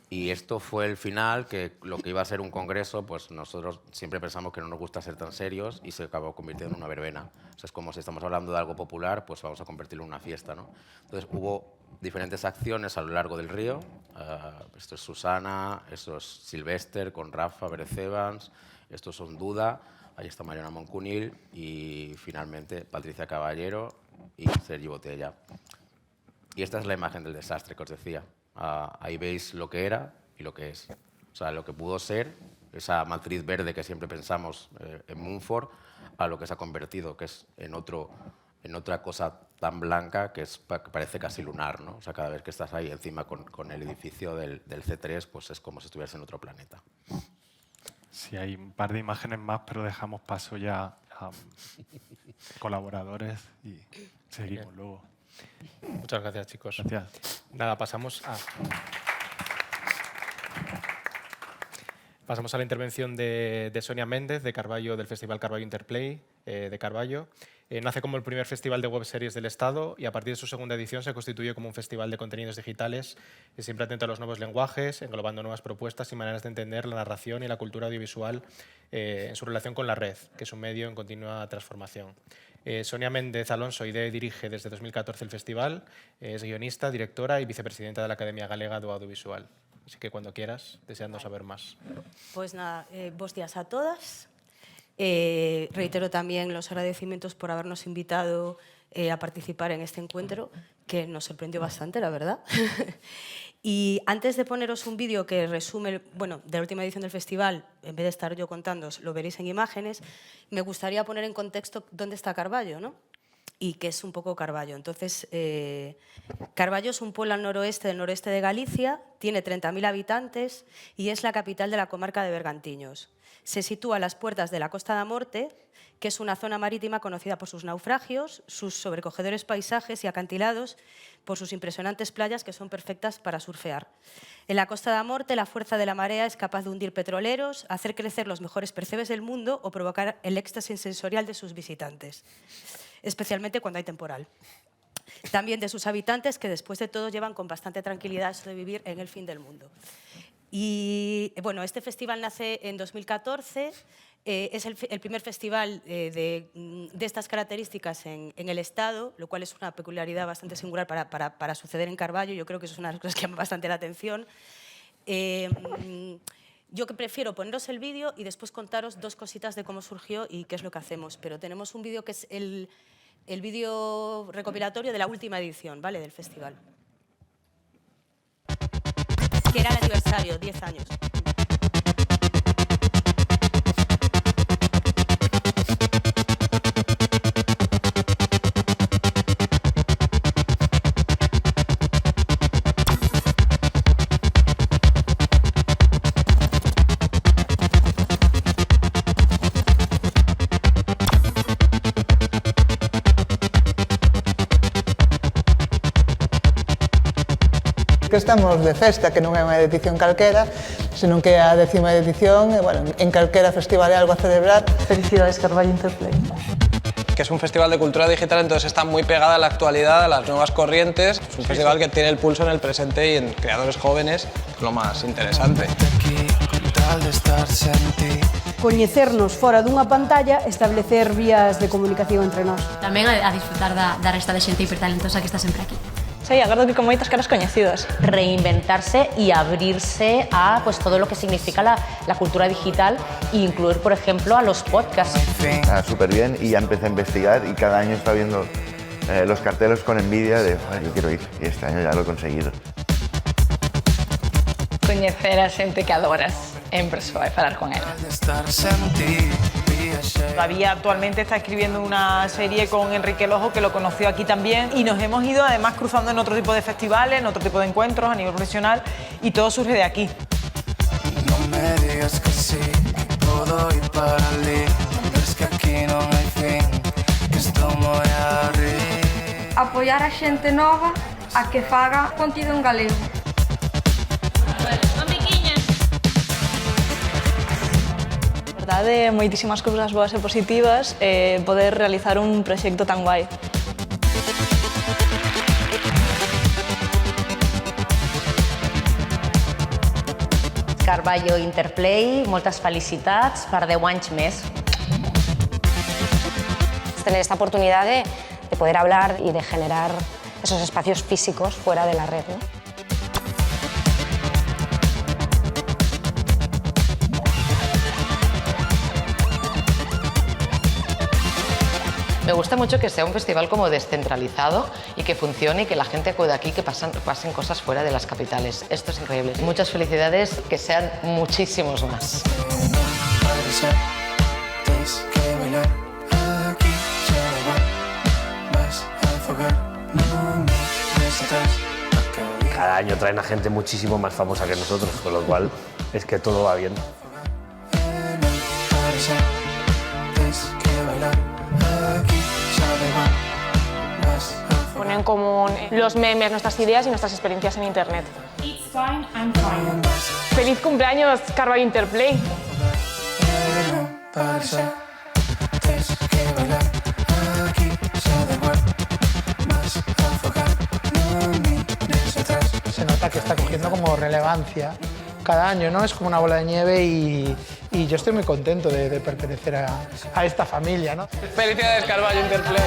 Y esto fue el final, que lo que iba a ser un congreso, pues nosotros siempre pensamos que no nos gusta ser tan serios y se acabó convirtiendo en una verbena. O sea, es como si estamos hablando de algo popular, pues vamos a convertirlo en una fiesta, ¿no? Entonces hubo diferentes acciones a lo largo del río. Esto es Susana, esto es Silvester con Rafa Pérez Evans, estos son Duda, ahí está Mariana Moncunil y finalmente Patricia Caballero y Sergi Botella. Y esta es la imagen del desastre que os decía. Ahí veis lo que era y lo que es. O sea, lo que pudo ser, esa matriz verde que siempre pensamos en Munford, a lo que se ha convertido, que es en otra cosa tan blanca que parece casi lunar, ¿no? O sea, cada vez que estás ahí encima con el edificio del C3, pues es como si estuvieras en otro planeta. Sí, hay un par de imágenes más, pero dejamos paso ya a colaboradores y seguimos luego. Muchas gracias, chicos. Gracias. Nada, pasamos a la intervención de Sonia Méndez, de Carballo, del Festival Carballo Interplay de Carballo. Nace como el primer festival de webseries del Estado y a partir de su segunda edición se constituye como un festival de contenidos digitales siempre atento a los nuevos lenguajes, englobando nuevas propuestas y maneras de entender la narración y la cultura audiovisual en su relación con la red, que es un medio en continua transformación. Sonia Méndez Alonso dirige desde 2014 el festival, es guionista, directora y vicepresidenta de la Academia Galega do Audiovisual. Así que cuando quieras, deseando saber más. Pues nada, buenos días a todas. Reitero también los agradecimientos por habernos invitado a participar en este encuentro, que nos sorprendió bastante, la verdad. Y antes de poneros un vídeo que resume, bueno, de la última edición del festival, en vez de estar yo contándoos, lo veréis en imágenes, me gustaría poner en contexto dónde está Carballo, ¿no? Y qué es un poco Carballo. Entonces, Carballo es un pueblo al noroeste del noreste de Galicia, tiene 30.000 habitantes y es la capital de la comarca de Bergantiños. Se sitúa a las puertas de la Costa da Morte, que es una zona marítima conocida por sus naufragios, sus sobrecogedores paisajes y acantilados, por sus impresionantes playas que son perfectas para surfear. En la Costa da Morte, la fuerza de la marea es capaz de hundir petroleros, hacer crecer los mejores percebes del mundo o provocar el éxtasis sensorial de sus visitantes, especialmente cuando hay temporal. También de sus habitantes, que después de todo llevan con bastante tranquilidad eso de vivir en el fin del mundo. Y bueno, este festival nace en 2014, es el primer festival de estas características en el Estado, lo cual es una peculiaridad bastante singular para suceder en Carballo. Yo creo que eso es una de las cosas que llama bastante la atención. Yo que prefiero poneros el vídeo y después contaros dos cositas de cómo surgió y qué es lo que hacemos. Pero tenemos un vídeo que es el vídeo recopilatorio de la última edición, ¿vale?, del festival, que era el aniversario, 10 años. Que estamos de festa, que non é unha edición calquera, senón que é a 10ª edición, e, bueno, en calquera festival é algo a celebrar. Felicidades, Carballo Interplay. Que es un festival de cultura digital, entonces está muy pegada a la actualidad, a las nuevas corrientes. Es un festival que tiene el pulso en el presente y en creadores jóvenes, lo más interesante. Coñecernos fora dunha pantalla, establecer vías de comunicación entre nós. Tamén a disfrutar da resta de xente hipertalentosa que está sempre aquí. Sí, agardo que con moitas caras coñecidas. Reinventarse y abrirse a pues, todo lo que significa la cultura digital e incluir, por ejemplo, a los podcasts. Súper bien, y ya empecé a investigar y cada año está viendo los carteles con envidia de yo quiero ir, y este año ya lo he conseguido. Coñecer a xente que adoras en persoa e falar con ela. Todavía actualmente está escribiendo una serie con Enrique Lojo, que lo conoció aquí también, y nos hemos ido además cruzando en otro tipo de festivales, en otro tipo de encuentros a nivel profesional, y todo surge de aquí. No me digas que sí, puedo ir para allí, es que aquí no hay fin, que esto moi arriba. Apoiar a xente nova a que faga contido en galego. De moitísimas cousas boas e positivas poder realizar un proxecto tan guai. Carballo Interplay, moltes felicitats per 10 anys més. Tener esta oportunidad de poder hablar y de generar esos espacios físicos fuera de la red, ¿no? Me gusta mucho que sea un festival como descentralizado y que funcione y que la gente acude aquí, que pasen cosas fuera de las capitales. Esto es increíble. Muchas felicidades, que sean muchísimos más. cada año traen a gente muchísimo más famosa que nosotros, con lo cual es que todo va bien. Poner en común los memes, nuestras ideas y nuestras experiencias en Internet. ¡Feliz cumpleaños, Carballo Interplay! Se nota que está cogiendo como relevancia cada año, ¿no? Es como una bola de nieve y yo estoy muy contento de pertenecer a esta familia, ¿no? Felicidades, Carballo Interplay.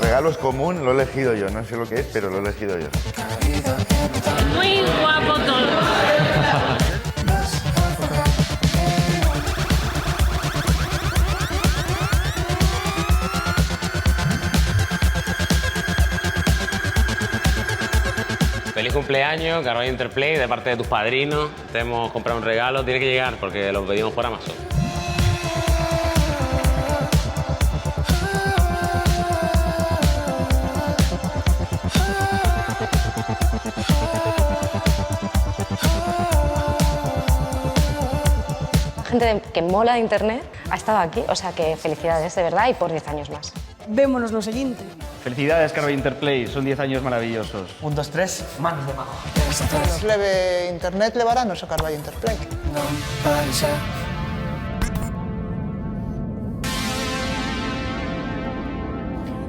Regalo es común, lo he elegido yo, no sé lo que es, pero lo he elegido yo. Muy guapo todo. Feliz cumpleaños, Carballo Interplay, de parte de tus padrinos. Te hemos comprado un regalo, tiene que llegar porque lo pedimos por Amazon. Gente que mola de Internet ha estado aquí, o sea que felicidades de verdad y por 10 años más. Vémonos no seguinte. Felicidades, Carballo Interplay, son 10 años maravillosos. 1, 2, 3, manos de mago. Nos leve Internet, levarános a Carballo Interplay.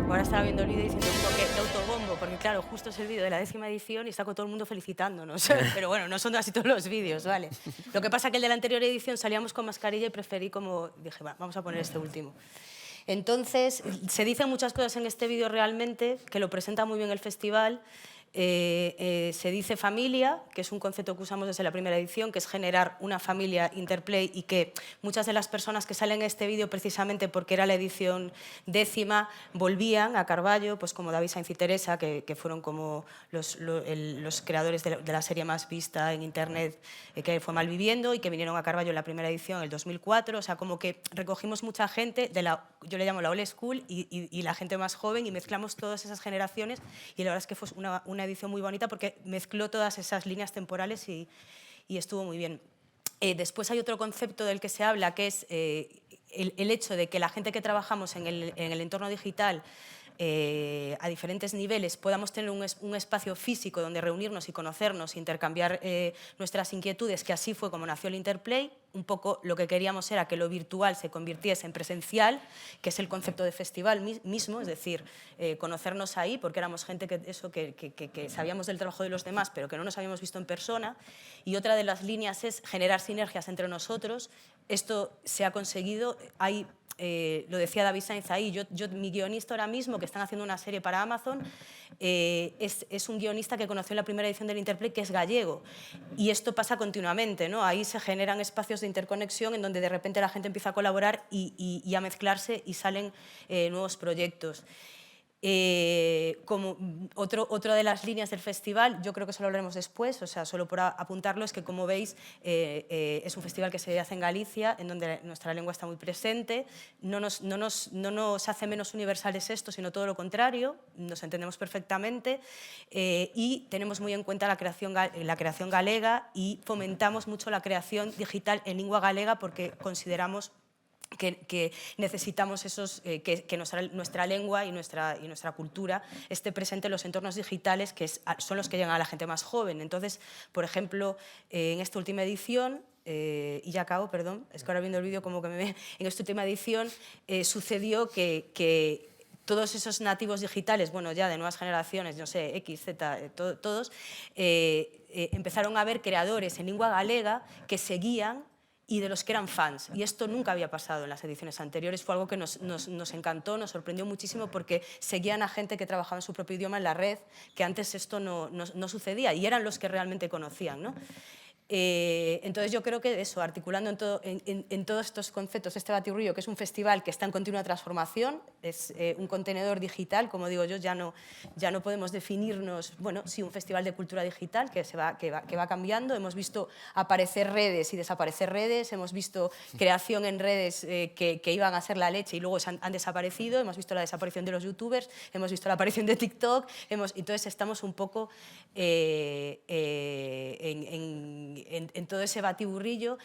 Ahora estaba viendo el vídeo diciendo un poco de autobombo, porque claro, justo es el vídeo de la 10ª edición y está con todo el mundo felicitándonos. Pero bueno, no son así todos los vídeos, ¿vale? Lo que pasa es que el de la anterior edición salíamos con mascarilla y preferí como... Dije, va, vamos a poner este último. Entonces, se dicen muchas cosas en este vídeo realmente, que lo presenta muy bien el festival. Se dice familia, que es un concepto que usamos desde la primera edición, que es generar una familia Interplay y que muchas de las personas que salen en este vídeo, precisamente porque era la edición 10ª, volvían a Carballo, pues como David Sainz y Teresa, que fueron como los creadores de la serie más vista en Internet, que fue Malviviendo, y que vinieron a Carballo en la primera edición, en el 2004. O sea, como que recogimos mucha gente, yo le llamo la old school, y la gente más joven, y mezclamos todas esas generaciones, y la verdad es que fue una edición muy bonita porque mezcló todas esas líneas temporales y estuvo muy bien. Después hay otro concepto del que se habla, que es el hecho de que la gente que trabajamos en el entorno digital a diferentes niveles podamos tener un espacio físico donde reunirnos y conocernos, intercambiar nuestras inquietudes, que así fue como nació el Interplay. Un poco lo que queríamos era que lo virtual se convirtiese en presencial, que es el concepto de festival mismo, es decir, conocernos ahí, porque éramos gente que sabíamos del trabajo de los demás, pero que no nos habíamos visto en persona. Y otra de las líneas es generar sinergias entre nosotros. Esto se ha conseguido. Hay, lo decía David Sainz ahí, mi guionista ahora mismo, que están haciendo una serie para Amazon, es un guionista que conoció en la primera edición del Interplay, que es gallego. Y esto pasa continuamente, ¿no? Ahí se generan espacios de interconexión en donde de repente la gente empieza a colaborar y a mezclarse y salen nuevos proyectos. Como otra de las líneas del festival, yo creo que eso lo hablaremos después, o sea, solo por apuntarlo, es que, como veis, es un festival que se hace en Galicia, en donde nuestra lengua está muy presente. No nos hace menos universales esto, sino todo lo contrario, nos entendemos perfectamente, y tenemos muy en cuenta la creación galega, y fomentamos mucho la creación digital en lengua galega, porque consideramos que necesitamos que nuestra lengua y nuestra cultura esté presente en los entornos digitales, que son los que llegan a la gente más joven. Entonces, por ejemplo, en esta última edición, y ya acabo, perdón, es que ahora viendo el vídeo como que en esta última edición sucedió que todos esos nativos digitales, bueno, ya de nuevas generaciones, no sé, X, Z, todos, empezaron a ver creadores en lengua galega que seguían y de los que eran fans. Y esto nunca había pasado en las ediciones anteriores. Fue algo que nos encantó, nos sorprendió muchísimo, porque seguían a gente que trabajaba en su propio idioma en la red, que antes esto no sucedía, y eran los que realmente conocían, ¿no? Entonces yo creo que eso, articulando en todos estos conceptos, este Batiburrillo, que es un festival que está en continua transformación, es un contenedor digital, como digo yo, ya no podemos definirnos, bueno, sí, un festival de cultura digital que va cambiando. Hemos visto aparecer redes y desaparecer redes, hemos visto creación en redes que iban a ser la leche y luego han desaparecido, hemos visto la desaparición de los youtubers, hemos visto la aparición de TikTok, entonces estamos un poco en todo ese batiburrillo,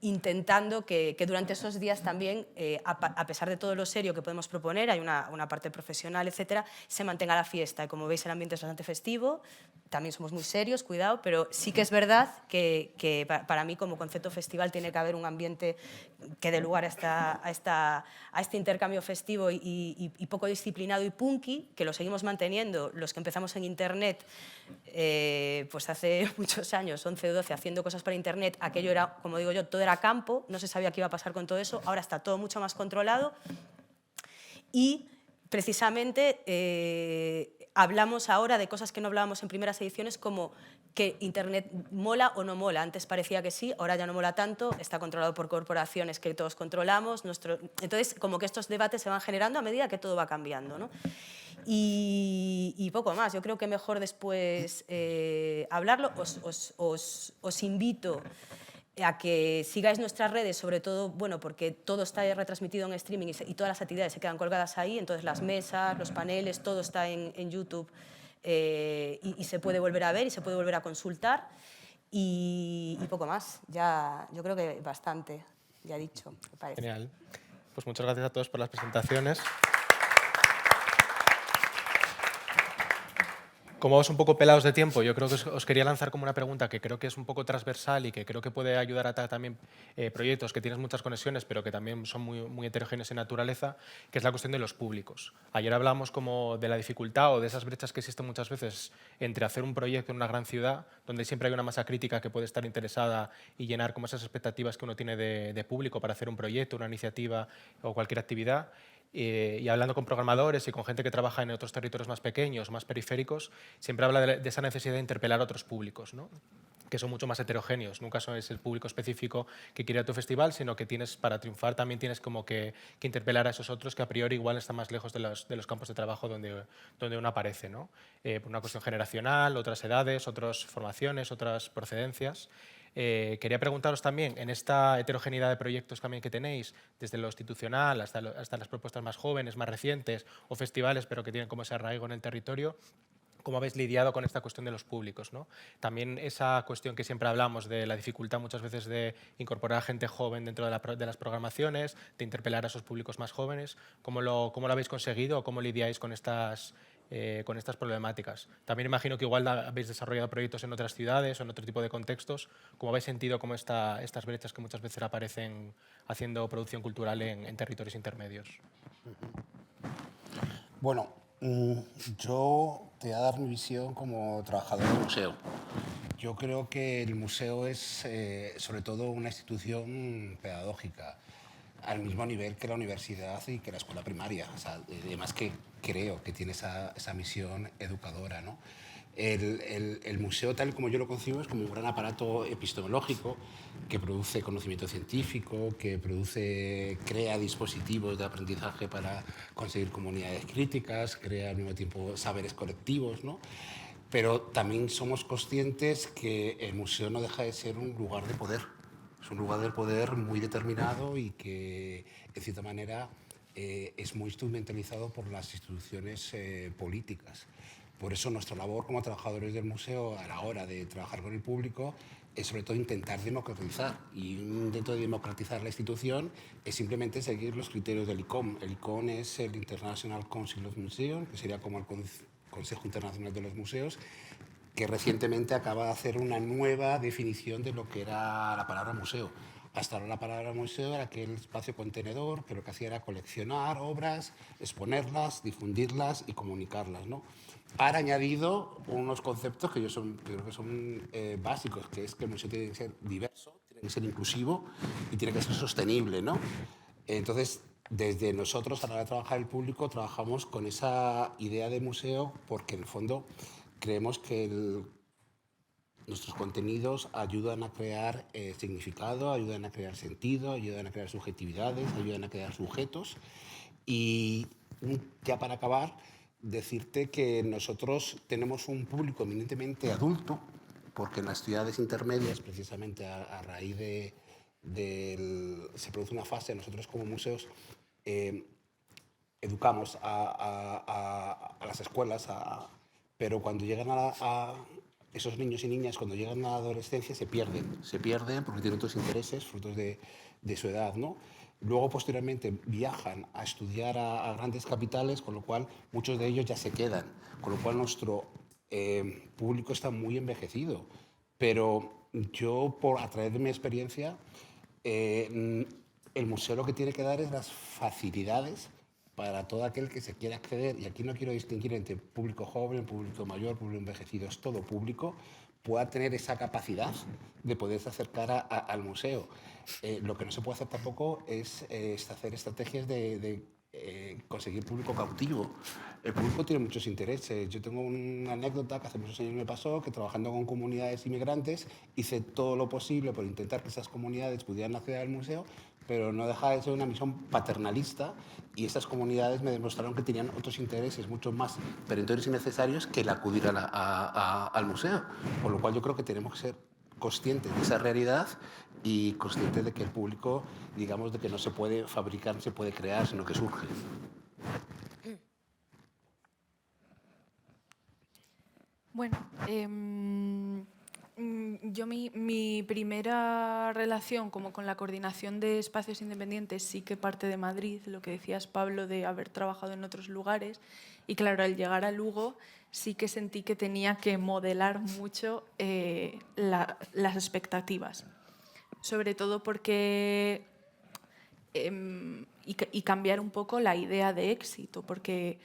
intentando que durante esos días también, a pesar de todo lo serio que podemos proponer, hay una parte profesional, etcétera, se mantenga la fiesta. Y como veis, el ambiente es bastante festivo, también somos muy serios, cuidado, pero sí que es verdad que para mí, como concepto festival, tiene que haber un ambiente que dé lugar a este intercambio festivo y poco disciplinado y punky, que lo seguimos manteniendo los que empezamos en Internet pues hace muchos años, 11 o 12, haciendo cosas para Internet. Aquello era, como digo yo, todo era campo, no se sabía qué iba a pasar con todo eso, ahora está todo mucho más controlado y precisamente hablamos ahora de cosas que no hablábamos en primeras ediciones, como que Internet mola o no mola. Antes parecía que sí, ahora ya no mola tanto, está controlado por corporaciones que todos controlamos. Entonces, como que estos debates se van generando a medida que todo va cambiando, ¿no? Y poco más. Yo creo que mejor después hablarlo. Os invito a que sigáis nuestras redes, sobre todo, bueno, porque todo está retransmitido en streaming y todas las actividades se quedan colgadas ahí, entonces las mesas, los paneles, todo está en YouTube y se puede volver a ver y se puede volver a consultar y poco más. Ya, yo creo que bastante, ya he dicho, me parece. Genial. Pues muchas gracias a todos por las presentaciones. Como vamos un poco pelados de tiempo, yo creo que os quería lanzar como una pregunta que creo que es un poco transversal y que creo que puede ayudar a también proyectos que tienen muchas conexiones, pero que también son muy heterogéneos en naturaleza, que es la cuestión de los públicos. Ayer hablamos como de la dificultad o de esas brechas que existen muchas veces entre hacer un proyecto en una gran ciudad, donde siempre hay una masa crítica que puede estar interesada y llenar como esas expectativas que uno tiene de público para hacer un proyecto, una iniciativa o cualquier actividad. Y hablando con programadores y con gente que trabaja en otros territorios más pequeños, más periféricos, siempre habla de esa necesidad de interpelar a otros públicos, ¿no? Que son mucho más heterogéneos. Nunca es el público específico que quiere a tu festival, sino que tienes, para triunfar también tienes como que interpelar a esos otros que a priori igual están más lejos de los campos de trabajo donde uno aparece, ¿no? Por una cuestión generacional, otras edades, otras formaciones, otras procedencias. Quería preguntaros también, en esta heterogeneidad de proyectos también que tenéis, desde lo institucional hasta las propuestas más jóvenes, más recientes, o festivales, pero que tienen como ese arraigo en el territorio, ¿cómo habéis lidiado con esta cuestión de los públicos, ¿no? También esa cuestión que siempre hablamos de la dificultad muchas veces de incorporar a gente joven dentro de las programaciones, de interpelar a esos públicos más jóvenes, ¿cómo lo habéis conseguido o cómo lidiáis con estas problemáticas? También imagino que igual habéis desarrollado proyectos en otras ciudades o en otro tipo de contextos. ¿Cómo habéis sentido como estas brechas que muchas veces aparecen haciendo producción cultural en territorios intermedios? Bueno, yo te voy a dar mi visión como trabajador del museo. Yo creo que el museo es sobre todo una institución pedagógica, al mismo nivel que la universidad y que la escuela primaria. O sea, además que creo que tiene esa misión educadora, ¿no? El museo, tal como yo lo concibo, es como un gran aparato epistemológico que produce conocimiento científico, que crea dispositivos de aprendizaje para conseguir comunidades críticas, crea al mismo tiempo saberes colectivos, ¿no? Pero también somos conscientes que el museo no deja de ser un lugar de poder. Es un lugar del poder muy determinado y que, en cierta manera, es muy instrumentalizado por las instituciones políticas. Por eso nuestra labor como trabajadores del museo a la hora de trabajar con el público es sobre todo intentar democratizar. Y dentro de democratizar la institución es simplemente seguir los criterios del ICOM. El ICOM es el International Council of Museums, que sería como el Consejo Internacional de los Museos, que recientemente acaba de hacer una nueva definición de lo que era la palabra museo. Hasta ahora la palabra museo era aquel espacio contenedor que lo que hacía era coleccionar obras, exponerlas, difundirlas y comunicarlas, ¿no? Han añadido unos conceptos que yo creo que son básicos, que es que el museo tiene que ser diverso, tiene que ser inclusivo y tiene que ser sostenible, ¿no? Entonces, desde nosotros a la hora de trabajar el público trabajamos con esa idea de museo porque en el fondo creemos que Nuestros contenidos ayudan a crear significado, ayudan a crear sentido, ayudan a crear subjetividades, ayudan a crear sujetos. Y ya para acabar, decirte que nosotros tenemos un público eminentemente adulto, porque en las ciudades intermedias, precisamente a raíz se produce una fase, nosotros como museos educamos a las escuelas, pero cuando llegan a esos niños y niñas, cuando llegan a la adolescencia, se pierden porque tienen otros intereses, frutos de su edad, ¿no? Luego, posteriormente, viajan a estudiar a grandes capitales, con lo cual muchos de ellos ya se quedan, con lo cual nuestro público está muy envejecido. Pero yo, a través de mi experiencia, el museo lo que tiene que dar es las facilidades para todo aquel que se quiera acceder, y aquí no quiero distinguir entre público joven, público mayor, público envejecido, es todo público, pueda tener esa capacidad de poderse acercar al museo. Lo que no se puede hacer tampoco es hacer estrategias de conseguir público cautivo. El público tiene muchos intereses. Yo tengo una anécdota que hace muchos años me pasó, que trabajando con comunidades inmigrantes hice todo lo posible por intentar que esas comunidades pudieran acceder al museo, pero no deja de ser una misión paternalista, y esas comunidades me demostraron que tenían otros intereses mucho más perentorios y necesarios que el acudir al museo. Con lo cual yo creo que tenemos que ser conscientes de esa realidad y conscientes de que el público, digamos, de que no se puede fabricar, no se puede crear, sino que surge. Bueno, yo mi primera relación como con la coordinación de espacios independientes sí que parte de Madrid, lo que decías, Pablo, de haber trabajado en otros lugares. Y claro, al llegar a Lugo sí que sentí que tenía que modelar mucho las expectativas. Sobre todo porque... y cambiar un poco la idea de éxito, porque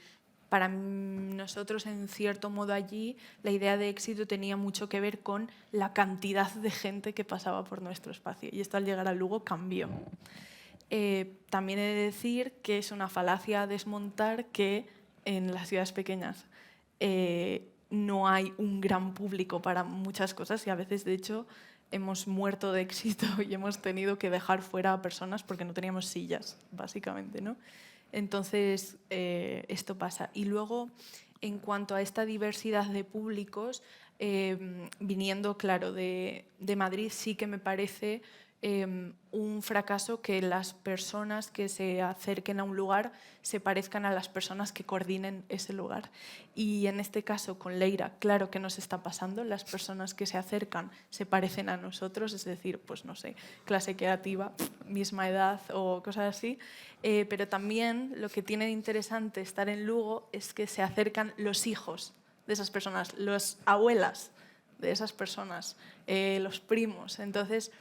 para nosotros, en cierto modo allí, la idea de éxito tenía mucho que ver con la cantidad de gente que pasaba por nuestro espacio, y esto al llegar a Lugo cambió. También he de decir que es una falacia desmontar que en las ciudades pequeñas no hay un gran público para muchas cosas, y a veces, de hecho, hemos muerto de éxito y hemos tenido que dejar fuera a personas porque no teníamos sillas, básicamente, ¿no? Entonces, esto pasa. Y luego, en cuanto a esta diversidad de públicos, viniendo, claro, de Madrid, sí que me parece un fracaso que las personas que se acerquen a un lugar se parezcan a las personas que coordinen ese lugar. Y en este caso, con Leira, claro que nos está pasando, las personas que se acercan se parecen a nosotros, es decir, pues no sé, clase creativa, misma edad o cosas así, pero también lo que tiene de interesante estar en Lugo es que se acercan los hijos de esas personas, las abuelas de esas personas, los primos. Entonces,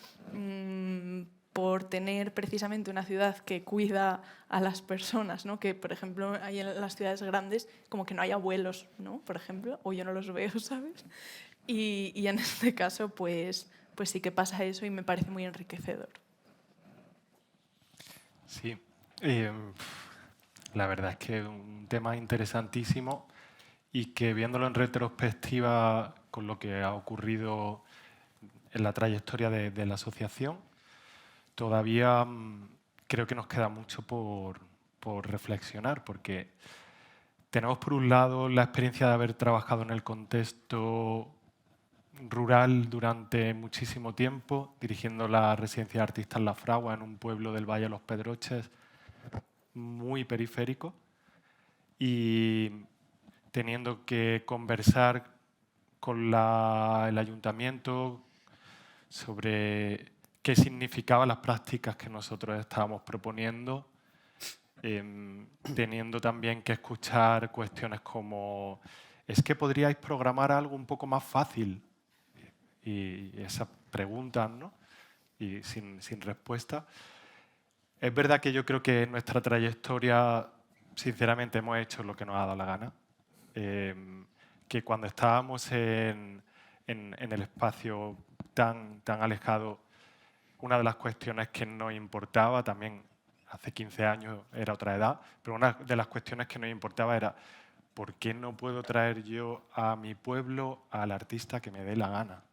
por tener precisamente una ciudad que cuida a las personas, ¿no? Que, por ejemplo, hay en las ciudades grandes como que no hay abuelos, ¿no? Por ejemplo, o yo no los veo, ¿sabes? Y en este caso, pues sí que pasa eso, y me parece muy enriquecedor. Sí, la verdad es que es un tema interesantísimo, y que viéndolo en retrospectiva con lo que ha ocurrido en la trayectoria de la asociación, todavía creo que nos queda mucho por reflexionar, porque tenemos por un lado la experiencia de haber trabajado en el contexto rural durante muchísimo tiempo, dirigiendo la residencia de artistas La Fragua en un pueblo del Valle de los Pedroches muy periférico, y teniendo que conversar con el ayuntamiento sobre qué significaban las prácticas que nosotros estábamos proponiendo, teniendo también que escuchar cuestiones como ¿es que podríais programar algo un poco más fácil? Y esas preguntas, ¿no? Y sin respuesta. Es verdad que yo creo que en nuestra trayectoria, sinceramente, hemos hecho lo que nos ha dado la gana. Que cuando estábamos en el espacio tan alejado, una de las cuestiones que nos importaba, también hace 15 años era otra edad, pero una de las cuestiones que nos importaba era ¿por qué no puedo traer yo a mi pueblo al artista que me dé la gana?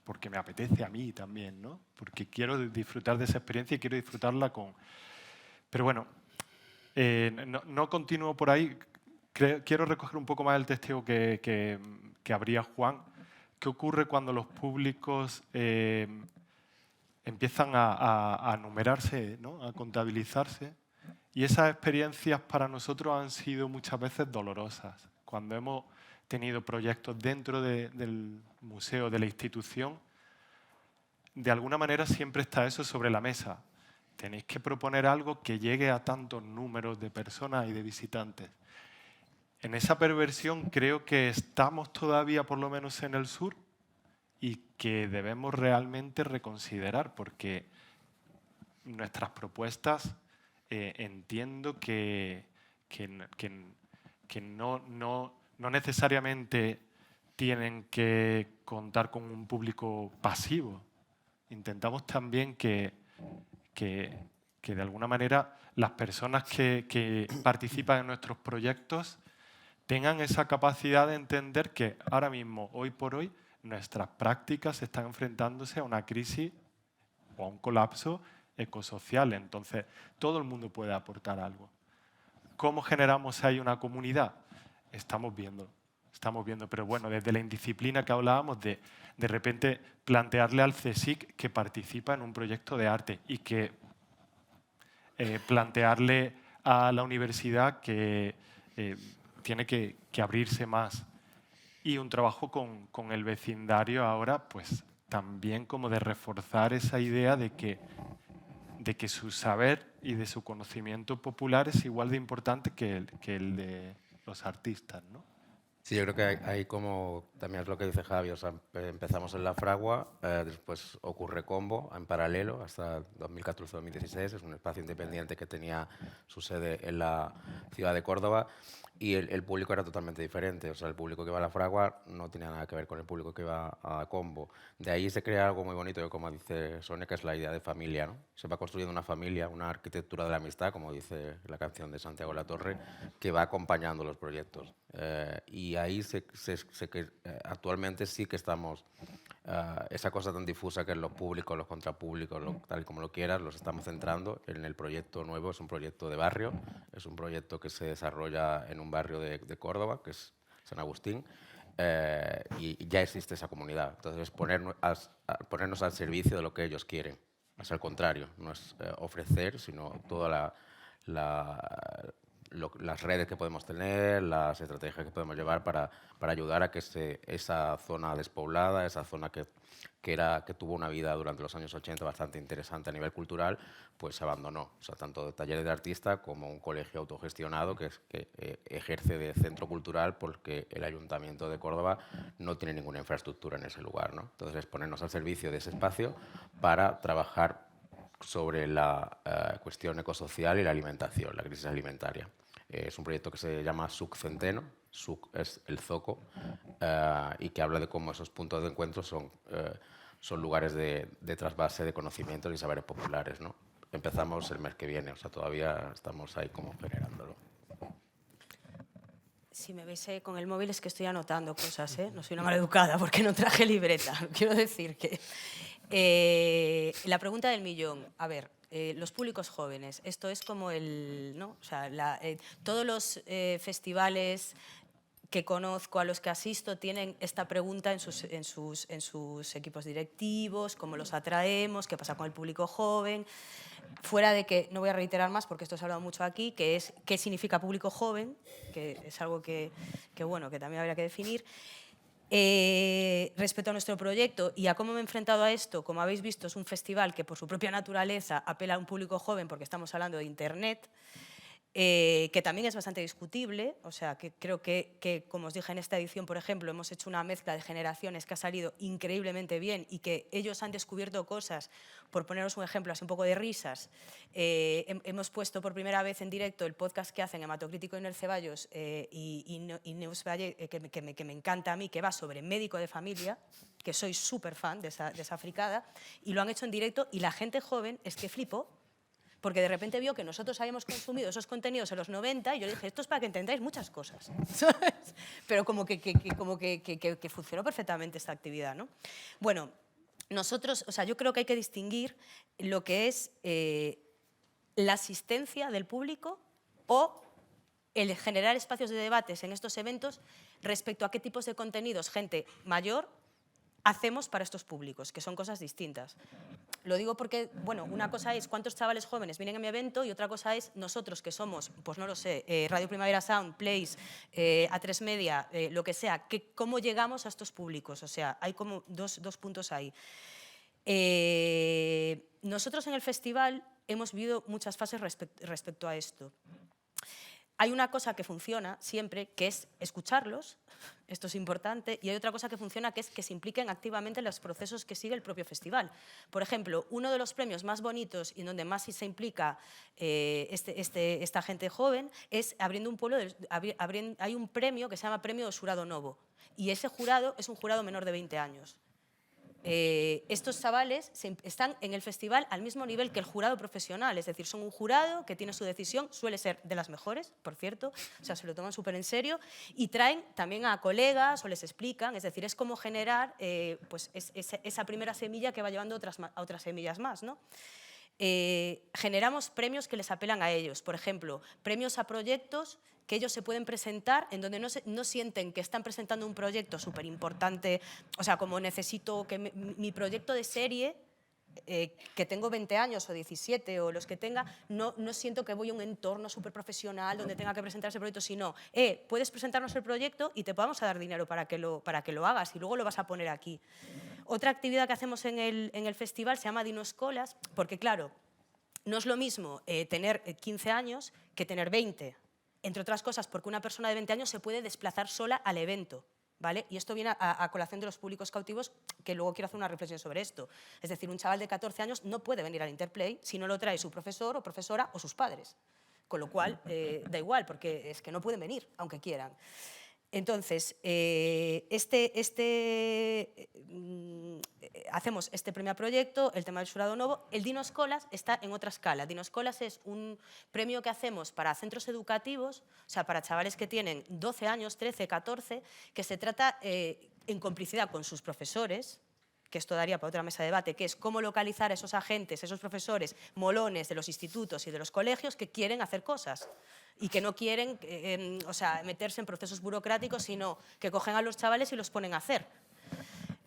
porque me apetece a mí también, ¿no? Porque quiero disfrutar de esa experiencia y quiero disfrutarla con... Pero bueno, no continúo por ahí. Quiero recoger un poco más el testigo que abría Juan. ¿Qué ocurre cuando los públicos empiezan a numerarse, ¿no? A contabilizarse? Y esas experiencias para nosotros han sido muchas veces dolorosas. Cuando hemos tenido proyectos dentro del museo, de la institución, de alguna manera siempre está eso sobre la mesa. Tenéis que proponer algo que llegue a tantos números de personas y de visitantes. En esa perversión creo que estamos todavía, por lo menos en el sur, y que debemos realmente reconsiderar, porque nuestras propuestas entiendo que no necesariamente tienen que contar con un público pasivo. Intentamos también que de alguna manera las personas que participan en nuestros proyectos tengan esa capacidad de entender que ahora mismo, hoy por hoy, nuestras prácticas están enfrentándose a una crisis o a un colapso ecosocial. Entonces, todo el mundo puede aportar algo. ¿Cómo generamos ahí una comunidad? Estamos viendo. Pero bueno, desde la indisciplina que hablábamos, de repente plantearle al CSIC que participa en un proyecto de arte y que plantearle a la universidad que tiene que abrirse más. Y un trabajo con el vecindario ahora, pues también como de reforzar esa idea de que su saber y de su conocimiento popular es igual de importante que el de los artistas, ¿no? Sí, yo creo que hay como, también es lo que dice Javi, o sea, empezamos en La Fragua, después ocurre Combo en paralelo hasta 2014-2016, es un espacio independiente que tenía su sede en la ciudad de Córdoba y el público era totalmente diferente, o sea, el público que va a La Fragua no tenía nada que ver con el público que va a Combo. De ahí se crea algo muy bonito, como dice Sonia, que es la idea de familia, ¿no? Se va construyendo una familia, una arquitectura de la amistad, como dice la canción de Santiago Latorre, que va acompañando los proyectos. Y ahí actualmente sí que estamos, esa cosa tan difusa que es los públicos, los contrapúblicos, tal y como lo quieras, los estamos centrando en el proyecto nuevo. Es un proyecto de barrio, es un proyecto que se desarrolla en un barrio de Córdoba, que es San Agustín, y ya existe esa comunidad. Entonces, ponernos al servicio de lo que ellos quieren. Es al contrario, no es ofrecer, sino toda las redes que podemos tener, las estrategias que podemos llevar para ayudar a que esa zona despoblada, esa zona que tuvo una vida durante los años 80 bastante interesante a nivel cultural, pues se abandonó. O sea, tanto talleres de artista como un colegio autogestionado que ejerce de centro cultural porque el Ayuntamiento de Córdoba no tiene ninguna infraestructura en ese lugar, ¿no? Entonces, es ponernos al servicio de ese espacio para trabajar sobre la cuestión ecosocial y la alimentación, la crisis alimentaria. Es un proyecto que se llama SUC Centeno, SUC es el zoco, y que habla de cómo esos puntos de encuentro son lugares de trasvase de conocimientos y saberes populares, ¿no? Empezamos el mes que viene, o sea, todavía estamos ahí como generándolo. Si me veis con el móvil es que estoy anotando cosas, ¿eh? No soy una maleducada porque no traje libreta. Quiero decir que... la pregunta del millón, a ver, los públicos jóvenes, esto es como ¿no? O sea, todos los festivales que conozco, a los que asisto, tienen esta pregunta en sus equipos directivos, cómo los atraemos, qué pasa con el público joven. Fuera de que, no voy a reiterar más porque esto se ha hablado mucho aquí, que es qué significa público joven, que es algo que también habría que definir. Respecto a nuestro proyecto y a cómo me he enfrentado a esto, como habéis visto, es un festival que por su propia naturaleza apela a un público joven porque estamos hablando de Internet, que también es bastante discutible, o sea, que creo que, como os dije en esta edición, por ejemplo, hemos hecho una mezcla de generaciones que ha salido increíblemente bien y que ellos han descubierto cosas, por poneros un ejemplo, así un poco de risas. Hemos puesto por primera vez en directo el podcast que hacen Hematocrítico y Nel Ceballos y Neus Valle, que me encanta a mí, que va sobre médico de familia, que soy súper fan de esa fricada, y lo han hecho en directo y la gente joven es que flipó, porque de repente vio que nosotros habíamos consumido esos contenidos en los 90 y yo le dije, esto es para que entendáis muchas cosas, ¿sabes? Pero como que funcionó perfectamente esta actividad, ¿no? Bueno, nosotros, o sea, yo creo que hay que distinguir lo que es la asistencia del público o el generar espacios de debates en estos eventos respecto a qué tipos de contenidos gente mayor hacemos para estos públicos, que son cosas distintas. Lo digo porque, bueno, una cosa es cuántos chavales jóvenes vienen a mi evento y otra cosa es nosotros que somos, pues no lo sé, Radio Primavera Sound, Place, A3 Media, lo que sea, cómo llegamos a estos públicos. O sea, hay como dos puntos ahí. Nosotros en el festival hemos vivido muchas fases respecto a esto. Hay una cosa que funciona siempre, que es escucharlos, esto es importante, y hay otra cosa que funciona, que es que se impliquen activamente en los procesos que sigue el propio festival. Por ejemplo, uno de los premios más bonitos y en donde más se implica esta gente joven es abriendo un pueblo, hay un premio que se llama Premio Xurado Novo, y ese jurado es un jurado menor de 20 años. Estos chavales están en el festival al mismo nivel que el jurado profesional, es decir, son un jurado que tiene su decisión, suele ser de las mejores, por cierto, o sea, se lo toman súper en serio, y traen también a colegas o les explican, es decir, es como generar pues esa primera semilla que va llevando a otras semillas más, ¿no? Generamos premios que les apelan a ellos, por ejemplo, premios a proyectos que ellos se pueden presentar en donde no sienten que están presentando un proyecto súper importante, o sea, como necesito que mi proyecto de serie, que tengo 20 años o 17 o los que tenga, no siento que voy a un entorno súper profesional donde tenga que presentar ese proyecto, sino, puedes presentarnos el proyecto y te vamos a dar dinero para que lo hagas y luego lo vas a poner aquí. Otra actividad que hacemos en el festival se llama Dinoscolas, porque claro, no es lo mismo tener 15 años que tener 20, entre otras cosas porque una persona de 20 años se puede desplazar sola al evento, ¿vale? Y esto viene a colación de los públicos cautivos, que luego quiero hacer una reflexión sobre esto. Es decir, un chaval de 14 años no puede venir al Interplay si no lo trae su profesor o profesora o sus padres, con lo cual da igual, porque es que no pueden venir, aunque quieran. Entonces, hacemos este premio a proyecto, el tema del Xurado Novo. El Dinoscolas está en otra escala. Dinoscolas es un premio que hacemos para centros educativos, o sea, para chavales que tienen 12 años, 13, 14, que se trata en complicidad con sus profesores, que esto daría para otra mesa de debate, que es cómo localizar a esos agentes, esos profesores molones de los institutos y de los colegios que quieren hacer cosas y que no quieren o sea, meterse en procesos burocráticos, sino que cogen a los chavales y los ponen a hacer.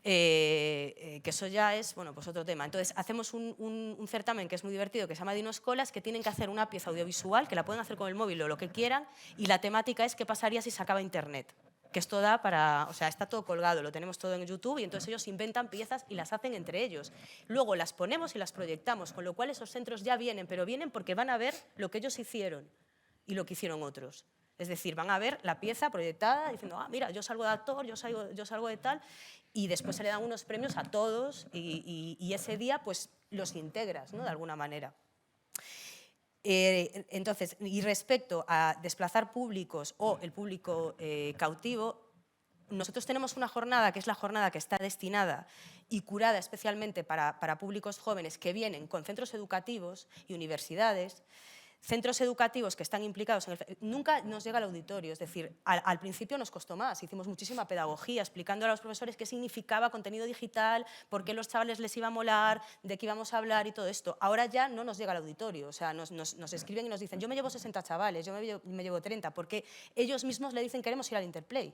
Que eso ya es, bueno, pues otro tema. Entonces, hacemos un certamen que es muy divertido, que se llama Dinoscolas, que tienen que hacer una pieza audiovisual, que la pueden hacer con el móvil o lo que quieran, y la temática es qué pasaría si se acaba Internet. Que esto da para, o sea, está todo colgado, lo tenemos todo en YouTube y entonces ellos inventan piezas y las hacen entre ellos. Luego las ponemos y las proyectamos, con lo cual esos centros ya vienen, pero vienen porque van a ver lo que ellos hicieron y lo que hicieron otros. Es decir, van a ver la pieza proyectada diciendo, ah, mira, yo salgo de actor, yo salgo de tal, y después se le dan unos premios a todos y ese día pues los integras, ¿no?, de alguna manera. Entonces, y respecto a desplazar públicos o el público cautivo, nosotros tenemos una jornada que es la jornada que está destinada y curada especialmente para públicos jóvenes que vienen con centros educativos y universidades, centros educativos que están implicados en el... Nunca nos llega al auditorio, es decir, al principio nos costó más, hicimos muchísima pedagogía explicando a los profesores qué significaba contenido digital, por qué los chavales les iba a molar, de qué íbamos a hablar y todo esto. Ahora ya no nos llega al auditorio, o sea, nos escriben y nos dicen, yo me llevo 60 chavales, yo me llevo 30, porque ellos mismos le dicen, queremos ir al Interplay,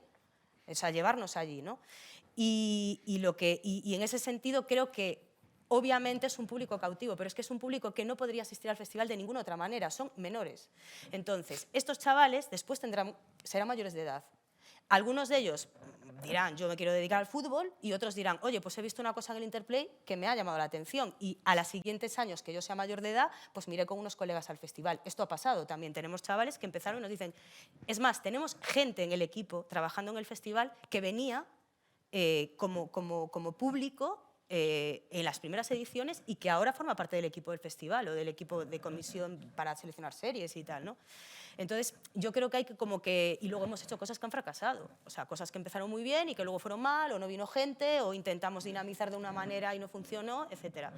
o sea, llevarnos allí, ¿no? Y en ese sentido creo que obviamente es un público cautivo, pero es que es un público que no podría asistir al festival de ninguna otra manera, son menores. Entonces, estos chavales después serán mayores de edad. Algunos de ellos dirán, yo me quiero dedicar al fútbol, y otros dirán, oye, pues he visto una cosa en el Interplay que me ha llamado la atención, y a los siguientes años que yo sea mayor de edad, pues miré con unos colegas al festival. Esto ha pasado también. Tenemos chavales que empezaron y nos dicen, es más, tenemos gente en el equipo trabajando en el festival que venía como público en las primeras ediciones y que ahora forma parte del equipo del festival o del equipo de comisión para seleccionar series y tal, ¿no? Entonces, yo creo que hay que como que... Y luego hemos hecho cosas que han fracasado, o sea, cosas que empezaron muy bien y que luego fueron mal, o no vino gente, o intentamos dinamizar de una manera y no funcionó, etc.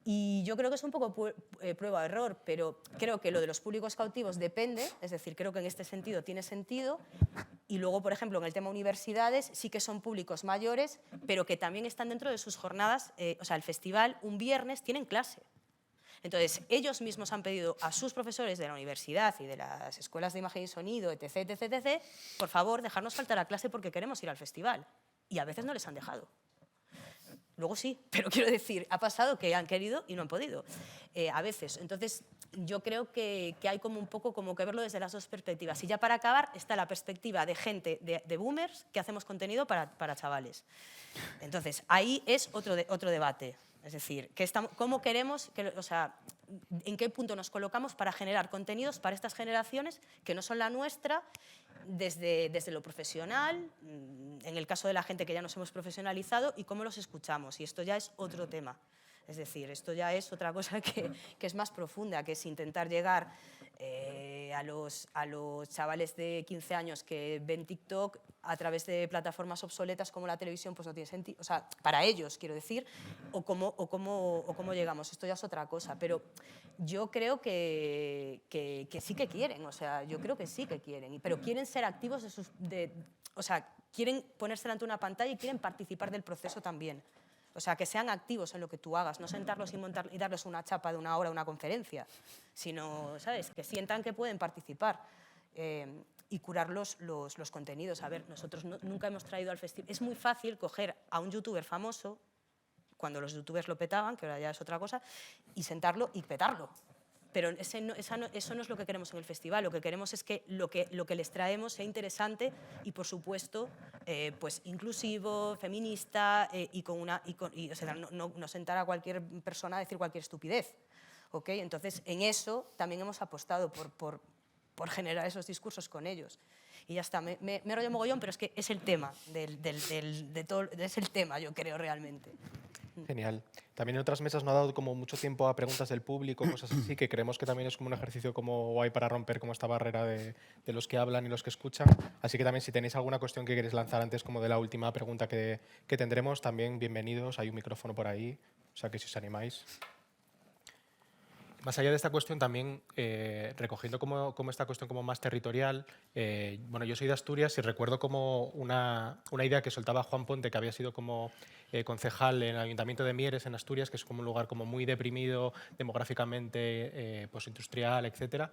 Y yo creo que es un poco prueba de error, pero creo que lo de los públicos cautivos depende, es decir, creo que en este sentido tiene sentido. Y luego, por ejemplo, en el tema universidades, sí que son públicos mayores, pero que también están dentro de sus jornadas, o sea, el festival, un viernes, tienen clase. Entonces, ellos mismos han pedido a sus profesores de la universidad y de las escuelas de imagen y sonido, etc., etc., etc., por favor, dejarnos faltar a clase porque queremos ir al festival. Y a veces no les han dejado. Luego sí, pero quiero decir, ha pasado que han querido y no han podido, a veces. Entonces, yo creo que hay como un poco como que verlo desde las dos perspectivas. Y ya para acabar está la perspectiva de gente, de boomers, que hacemos contenido para chavales. Entonces, ahí es otro debate. Es decir, ¿cómo queremos, o sea, en qué punto nos colocamos para generar contenidos para estas generaciones que no son la nuestra, desde lo profesional, en el caso de la gente que ya nos hemos profesionalizado, y cómo los escuchamos? Y esto ya es otro tema. Es decir, esto ya es otra cosa que es más profunda, que es intentar llegar a los chavales de 15 años que ven TikTok a través de plataformas obsoletas como la televisión, pues no tiene sentido. O sea, para ellos, quiero decir, o cómo llegamos. Esto ya es otra cosa. Pero yo creo que sí que quieren, o sea, yo creo que sí que quieren, pero quieren ser activos o sea, quieren ponerse delante de una pantalla y quieren participar del proceso también. O sea, que sean activos en lo que tú hagas, no sentarlos y darles una chapa de una hora a una conferencia, sino, ¿sabes?, que sientan que pueden participar y curar los contenidos. A ver, nosotros nunca hemos traído al festival. Es muy fácil coger a un youtuber famoso, cuando los youtubers lo petaban, que ahora ya es otra cosa, y sentarlo y petarlo. Pero eso no es lo que queremos en el festival. Lo que queremos es que lo que les traemos sea interesante y, por supuesto, pues inclusivo, feminista o sea, no sentar a cualquier persona a decir cualquier estupidez. ¿Okay? Entonces, en eso también hemos apostado por generar esos discursos con ellos. Y ya está, me rollo mogollón, pero es que es el tema, es el tema, yo creo, realmente. Genial. También en otras mesas no ha dado como mucho tiempo a preguntas del público, cosas así, que creemos que también es como un ejercicio como guay para romper como esta barrera de los que hablan y los que escuchan. Así que también si tenéis alguna cuestión que queréis lanzar antes como de la última pregunta que tendremos, también bienvenidos, hay un micrófono por ahí, o sea que si os animáis. Más allá de esta cuestión, también recogiendo como esta cuestión como más territorial, bueno, yo soy de Asturias y recuerdo como una idea que soltaba Juan Ponte, que había sido como concejal en el Ayuntamiento de Mieres, en Asturias, que es como un lugar como muy deprimido demográficamente, postindustrial, etcétera.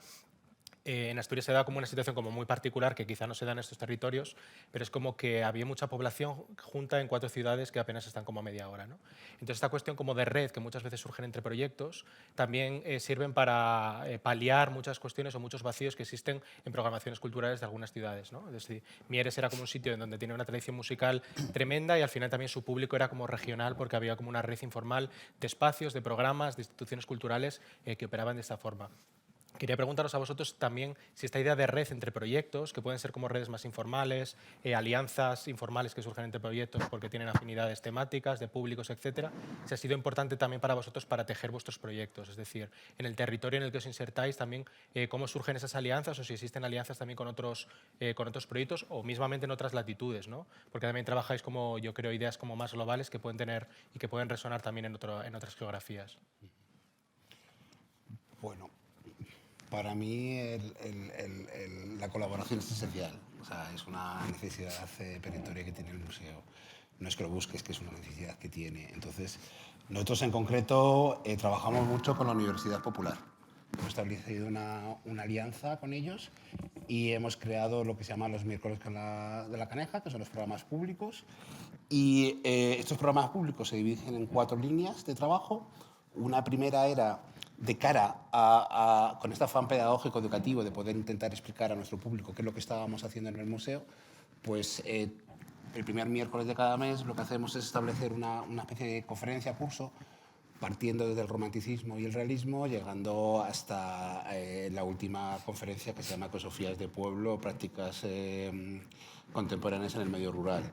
En Asturias se da como una situación como muy particular que quizá no se da en estos territorios, pero es como que había mucha población junta en 4 ciudades que apenas están como a media hora, ¿no? Entonces esta cuestión como de red que muchas veces surgen entre proyectos también sirven para paliar muchas cuestiones o muchos vacíos que existen en programaciones culturales de algunas ciudades, ¿no? Es decir, Mieres era como un sitio en donde tiene una tradición musical tremenda y al final también su público era como regional porque había como una red informal de espacios, de programas, de instituciones culturales que operaban de esta forma. Quería preguntaros a vosotros también si esta idea de red entre proyectos, que pueden ser como redes más informales, alianzas informales que surgen entre proyectos porque tienen afinidades temáticas, de públicos, etcétera, si ha sido importante también para vosotros para tejer vuestros proyectos, es decir, en el territorio en el que os insertáis también, cómo surgen esas alianzas o si existen alianzas también con otros proyectos o mismamente en otras latitudes, ¿no? Porque también trabajáis como, yo creo, ideas como más globales que pueden tener y que pueden resonar también en otras geografías. Bueno, para mí la colaboración es esencial, o sea, es una necesidad perentoria que tiene el museo. No es que lo busques, que es una necesidad que tiene. Entonces, nosotros en concreto trabajamos mucho con la Universidad Popular. Hemos establecido una alianza con ellos y hemos creado lo que se llama los miércoles de la Caneja, que son los programas públicos. Y estos programas públicos se dividen en 4 líneas de trabajo. Una primera era de cara con este afán pedagógico educativo de poder intentar explicar a nuestro público qué es lo que estábamos haciendo en el museo, pues el primer miércoles de cada mes lo que hacemos es establecer una especie de conferencia, curso, partiendo desde el romanticismo y el realismo, llegando hasta la última conferencia que se llama Ecosofías de Pueblo, prácticas contemporáneas en el medio rural.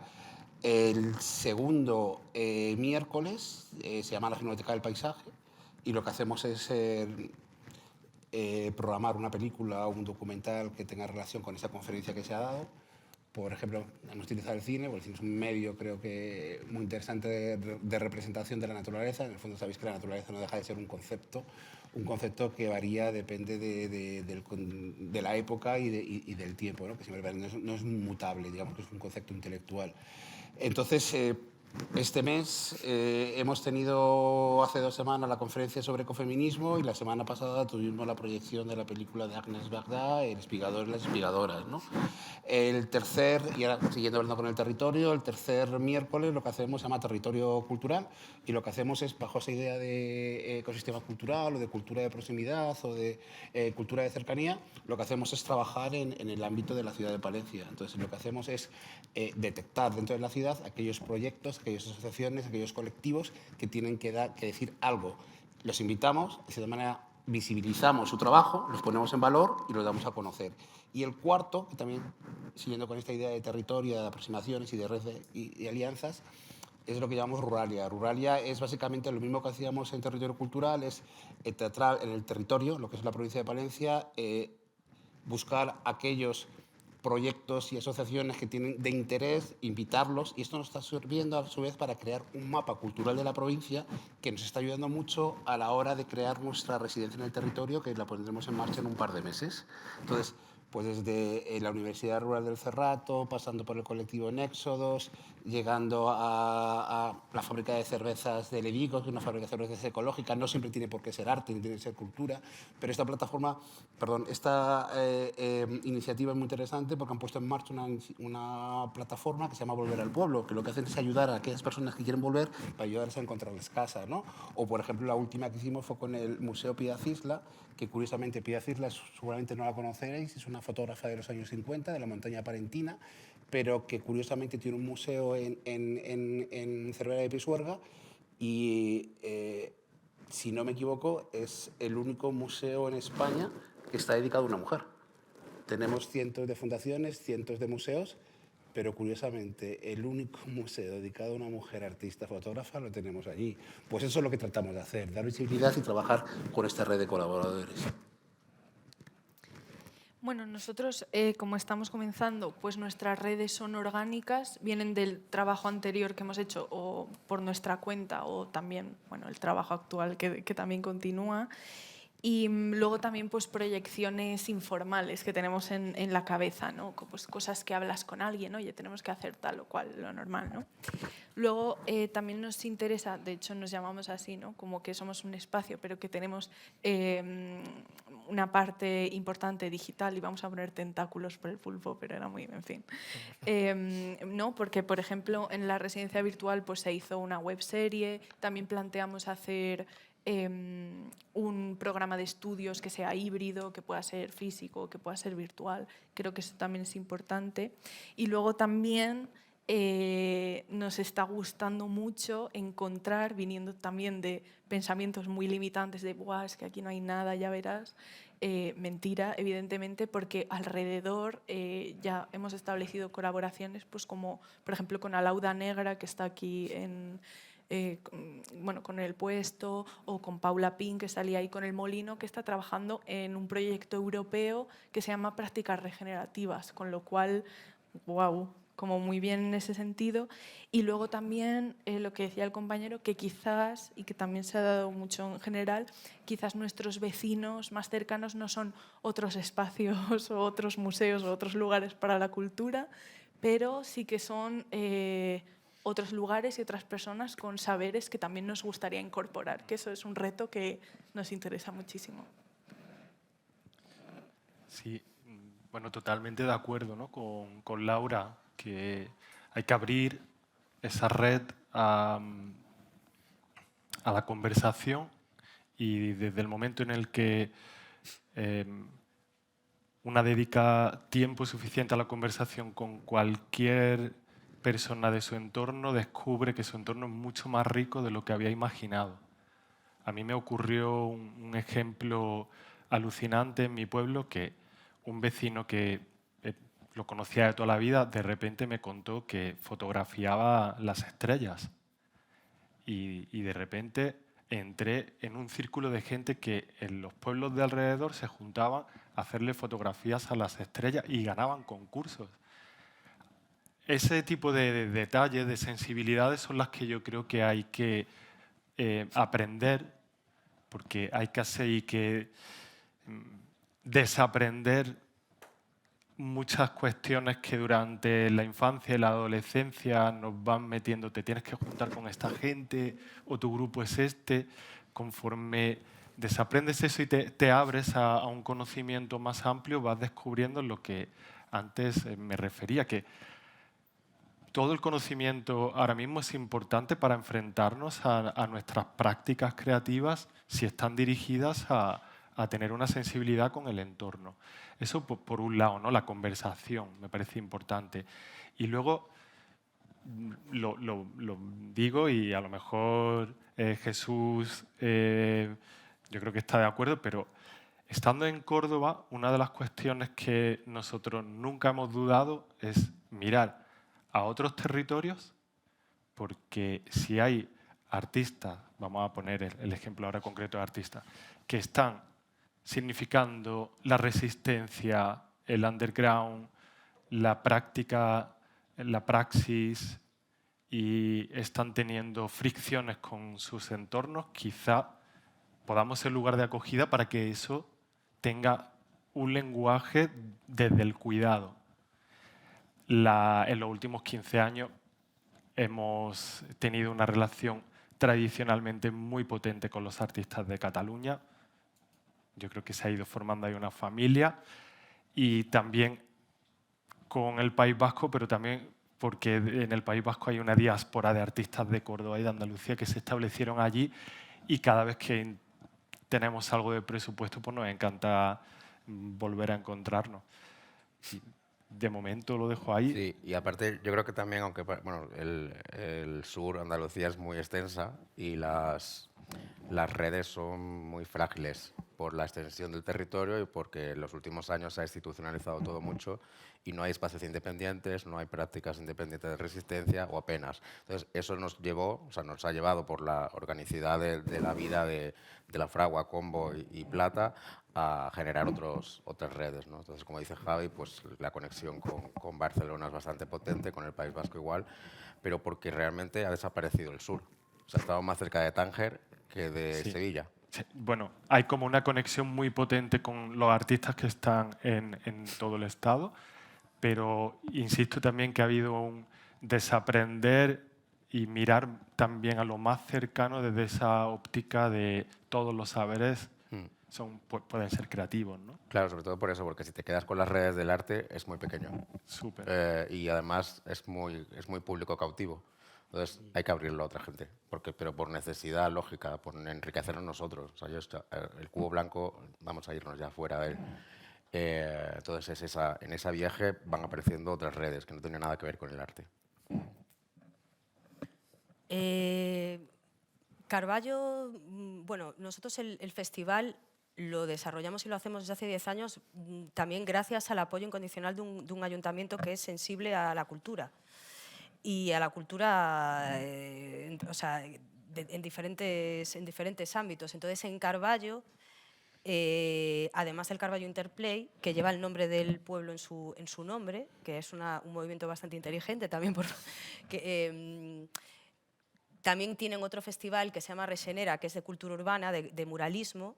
El segundo miércoles se llama la Filmoteca del Paisaje, y lo que hacemos es programar una película o un documental que tenga relación con esa conferencia que se ha dado. Por ejemplo, hemos utilizado el cine, porque el cine es un medio, creo que muy interesante de representación de la naturaleza. En el fondo sabéis que la naturaleza no deja de ser un concepto que varía, depende de la época y del tiempo, ¿no? Que siempre no es mutable, digamos que es un concepto intelectual. Entonces, este mes hemos tenido hace 2 semanas la conferencia sobre ecofeminismo y la semana pasada tuvimos la proyección de la película de Agnès Varda, El espigador y las espigadoras, ¿no? El tercer, y ahora siguiendo hablando con el territorio, el tercer miércoles lo que hacemos se llama Territorio Cultural y lo que hacemos es, bajo esa idea de ecosistema cultural o de cultura de proximidad o de cultura de cercanía, lo que hacemos es trabajar en el ámbito de la ciudad de Palencia. Entonces lo que hacemos es detectar dentro de la ciudad aquellos proyectos, aquellas asociaciones, aquellos colectivos que tienen que decir algo. Los invitamos, de cierta manera visibilizamos su trabajo, los ponemos en valor y los damos a conocer. Y el cuarto, que también siguiendo con esta idea de territorio, de aproximaciones y de red y alianzas, es lo que llamamos Ruralia. Ruralia es básicamente lo mismo que hacíamos en territorio cultural, es en el territorio, lo que es la provincia de Palencia, buscar aquellos proyectos y asociaciones que tienen de interés, invitarlos, y esto nos está sirviendo a su vez para crear un mapa cultural de la provincia que nos está ayudando mucho a la hora de crear nuestra residencia en el territorio, que la pondremos en marcha en un par de meses. Entonces, pues desde la Universidad Rural del Cerrato, pasando por el colectivo en Éxodos, llegando a la fábrica de cervezas de Levigo, que es una fábrica de cervezas ecológica, no siempre tiene por qué ser arte, ni tiene que ser cultura, pero esta iniciativa es muy interesante porque han puesto en marcha una plataforma que se llama Volver al Pueblo, que lo que hacen es ayudar a aquellas personas que quieren volver para ayudarles a encontrarles casa, ¿no? O, por ejemplo, la última que hicimos fue con el Museo Piedad Isla, que curiosamente Piedad Isla seguramente no la conoceréis, es una fotógrafa de los años 50, de la montaña palentina, pero que curiosamente tiene un museo en Cervera de Pisuerga y, si no me equivoco, es el único museo en España que está dedicado a una mujer. Tenemos cientos de fundaciones, cientos de museos, pero curiosamente el único museo dedicado a una mujer artista fotógrafa lo tenemos allí. Pues eso es lo que tratamos de hacer, dar visibilidad y trabajar con esta red de colaboradores. Bueno, nosotros, como estamos comenzando, pues nuestras redes son orgánicas, vienen del trabajo anterior que hemos hecho o por nuestra cuenta o también, bueno, el trabajo actual que también continúa. Y luego también pues proyecciones informales que tenemos en la cabeza, ¿no? Pues cosas que hablas con alguien, oye, tenemos que hacer tal o cual, lo normal, ¿no? Luego también nos interesa, de hecho nos llamamos así, ¿no? Como que somos un espacio, pero que tenemos una parte importante digital, y vamos a poner tentáculos por el pulpo, pero era muy, en fin. ¿No? Porque, por ejemplo, en la residencia virtual pues se hizo una webserie, también planteamos hacer un programa de estudios que sea híbrido, que pueda ser físico, que pueda ser virtual. Creo que eso también es importante. Y luego también nos está gustando mucho encontrar, viniendo también de pensamientos muy limitantes de "buah, es que aquí no hay nada, ya verás", mentira, evidentemente, porque alrededor ya hemos establecido colaboraciones, pues como por ejemplo con Alauda Negra, que está aquí bueno, con el puesto, o con Paula Pin, que salía ahí con el molino, que está trabajando en un proyecto europeo que se llama Prácticas Regenerativas, con lo cual, wow, como muy bien en ese sentido. Y luego también lo que decía el compañero, que quizás, y que también se ha dado mucho en general, quizás nuestros vecinos más cercanos no son otros espacios o otros museos o otros lugares para la cultura, pero sí que son otros lugares y otras personas con saberes que también nos gustaría incorporar, que eso es un reto que nos interesa muchísimo. Sí, bueno, totalmente de acuerdo, ¿no? con Laura, que hay que abrir esa red a la conversación, y desde el momento en el que una dedica tiempo suficiente a la conversación con cualquier persona de su entorno, descubre que su entorno es mucho más rico de lo que había imaginado. A mí me ocurrió un ejemplo alucinante en mi pueblo, que un vecino que lo conocía de toda la vida, de repente me contó que fotografiaba las estrellas. Y de repente entré en un círculo de gente que en los pueblos de alrededor se juntaban a hacerle fotografías a las estrellas y ganaban concursos. ese tipo de detalles, de sensibilidades son las que yo creo que hay que aprender, porque hay que desaprender muchas cuestiones que durante la infancia y la adolescencia nos van metiendo. Te tienes que juntar con esta gente o tu grupo es este. Conforme desaprendes eso y te abres a un conocimiento más amplio, vas descubriendo lo que antes me refería, que todo el conocimiento ahora mismo es importante para enfrentarnos a nuestras prácticas creativas si están dirigidas a tener una sensibilidad con el entorno. Eso por un lado, ¿no? La conversación me parece importante. Y luego lo digo y a lo mejor Jesús yo creo que está de acuerdo, pero estando en Córdoba, una de las cuestiones que nosotros nunca hemos dudado es mirar a otros territorios, porque si hay artistas, vamos a poner el ejemplo ahora concreto de artistas, que están significando la resistencia, el underground, la práctica, la praxis, y están teniendo fricciones con sus entornos, quizá podamos ser lugar de acogida para que eso tenga un lenguaje desde el cuidado. En los últimos 15 años hemos tenido una relación tradicionalmente muy potente con los artistas de Cataluña. Yo creo que se ha ido formando ahí una familia, y también con el País Vasco, pero también porque en el País Vasco hay una diáspora de artistas de Córdoba y de Andalucía que se establecieron allí, y cada vez que tenemos algo de presupuesto, pues nos encanta volver a encontrarnos. Y de momento lo dejo ahí. Sí, y aparte yo creo que también, aunque bueno, el sur, Andalucía, es muy extensa y las redes son muy frágiles por la extensión del territorio y porque en los últimos años se ha institucionalizado todo mucho y no hay espacios independientes, no hay prácticas independientes de resistencia o apenas. Entonces eso nos ha llevado por la organicidad de la vida de la Fragua, Combo y Plata a generar otras redes, ¿no? Entonces, como dice Javi, pues la conexión con Barcelona es bastante potente, con el País Vasco igual, pero porque realmente ha desaparecido el sur. O sea, estamos más cerca de Tánger que de Sevilla. Sí. Bueno, hay como una conexión muy potente con los artistas que están en todo el estado, pero insisto también que ha habido un desaprender y mirar también a lo más cercano desde esa óptica de todos los saberes pueden ser creativos, ¿no? Claro, sobre todo por eso, porque si te quedas con las redes del arte es muy pequeño. Súper. Y además es muy público cautivo. Entonces hay que abrirlo a otra gente, pero por necesidad lógica, por enriquecernos nosotros. O sea, el cubo blanco, vamos a irnos ya fuera de él. Entonces en ese viaje van apareciendo otras redes que no tienen nada que ver con el arte. Carballo, bueno, nosotros el festival lo desarrollamos y lo hacemos desde hace 10 años también gracias al apoyo incondicional de un ayuntamiento que es sensible a la cultura. Y a la cultura o sea, en diferentes ámbitos. Entonces, en Carballo, además del Carballo Interplay, que lleva el nombre del pueblo en su nombre, que es un movimiento bastante inteligente también, también tienen otro festival que se llama Resenera, que es de cultura urbana, de muralismo.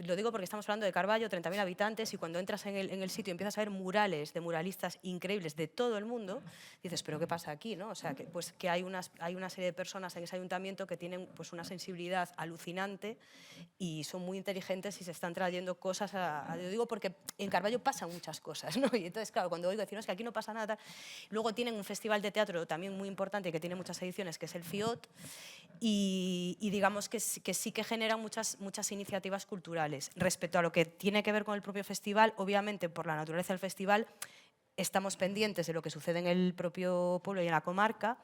Lo digo porque estamos hablando de Carballo, 30.000 habitantes, y cuando entras en el sitio y empiezas a ver murales de muralistas increíbles de todo el mundo, dices, ¿pero qué pasa aquí? ¿No? O sea, que hay una serie de personas en ese ayuntamiento que tienen pues, una sensibilidad alucinante y son muy inteligentes y se están trayendo cosas Yo digo porque en Carballo pasan muchas cosas, ¿no? Y entonces, claro, cuando oigo decir, no, es que aquí no pasa nada. Luego tienen un festival de teatro también muy importante que tiene muchas ediciones, que es el FIOT, y digamos que sí que generan muchas iniciativas culturales. Respecto a lo que tiene que ver con el propio festival, obviamente por la naturaleza del festival estamos pendientes de lo que sucede en el propio pueblo y en la comarca,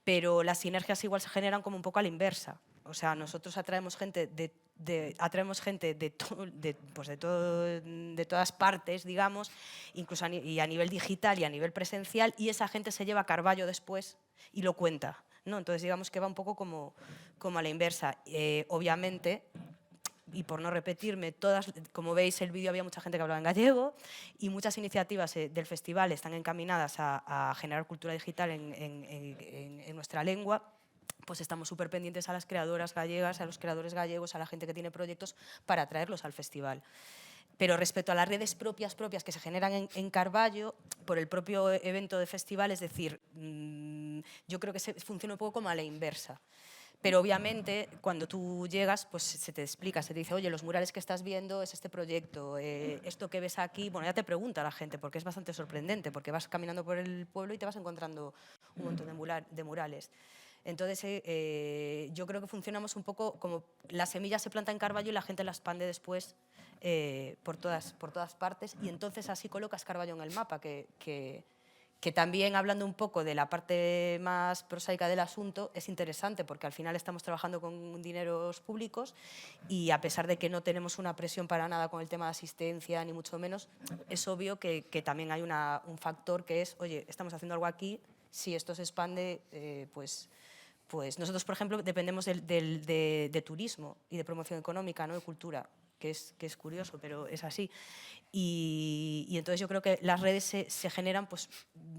pero las sinergias igual se generan como un poco a la inversa. O sea, nosotros atraemos gente de todas partes, digamos, incluso y a nivel digital y a nivel presencial, y esa gente se lleva a Carballo después y lo cuenta, ¿no? Entonces, digamos que va un poco como a la inversa. Obviamente, y por no repetirme, todas, como veis el vídeo había mucha gente que hablaba en gallego y muchas iniciativas del festival están encaminadas a generar cultura digital en nuestra lengua, pues estamos súper pendientes a las creadoras gallegas, a los creadores gallegos, a la gente que tiene proyectos para atraerlos al festival. Pero respecto a las redes propias que se generan en Carballo, por el propio evento de festival, es decir, yo creo que funciona un poco como a la inversa. Pero obviamente cuando tú llegas, pues se te explica, se te dice, oye, los murales que estás viendo es este proyecto, esto que ves aquí, bueno, ya te pregunta la gente, porque es bastante sorprendente, porque vas caminando por el pueblo y te vas encontrando un montón de murales. Entonces, yo creo que funcionamos un poco como la semilla se planta en Carballo y la gente la expande después por todas partes, y entonces así colocas Carballo en el mapa, que también, hablando un poco de la parte más prosaica del asunto, es interesante porque al final estamos trabajando con dineros públicos y a pesar de que no tenemos una presión para nada con el tema de asistencia, ni mucho menos, es obvio que también hay un factor que es, oye, estamos haciendo algo aquí, si esto se expande, pues nosotros, por ejemplo, dependemos de turismo y de promoción económica, ¿no? De cultura, que es curioso, pero es así. Y entonces yo creo que las redes se generan pues,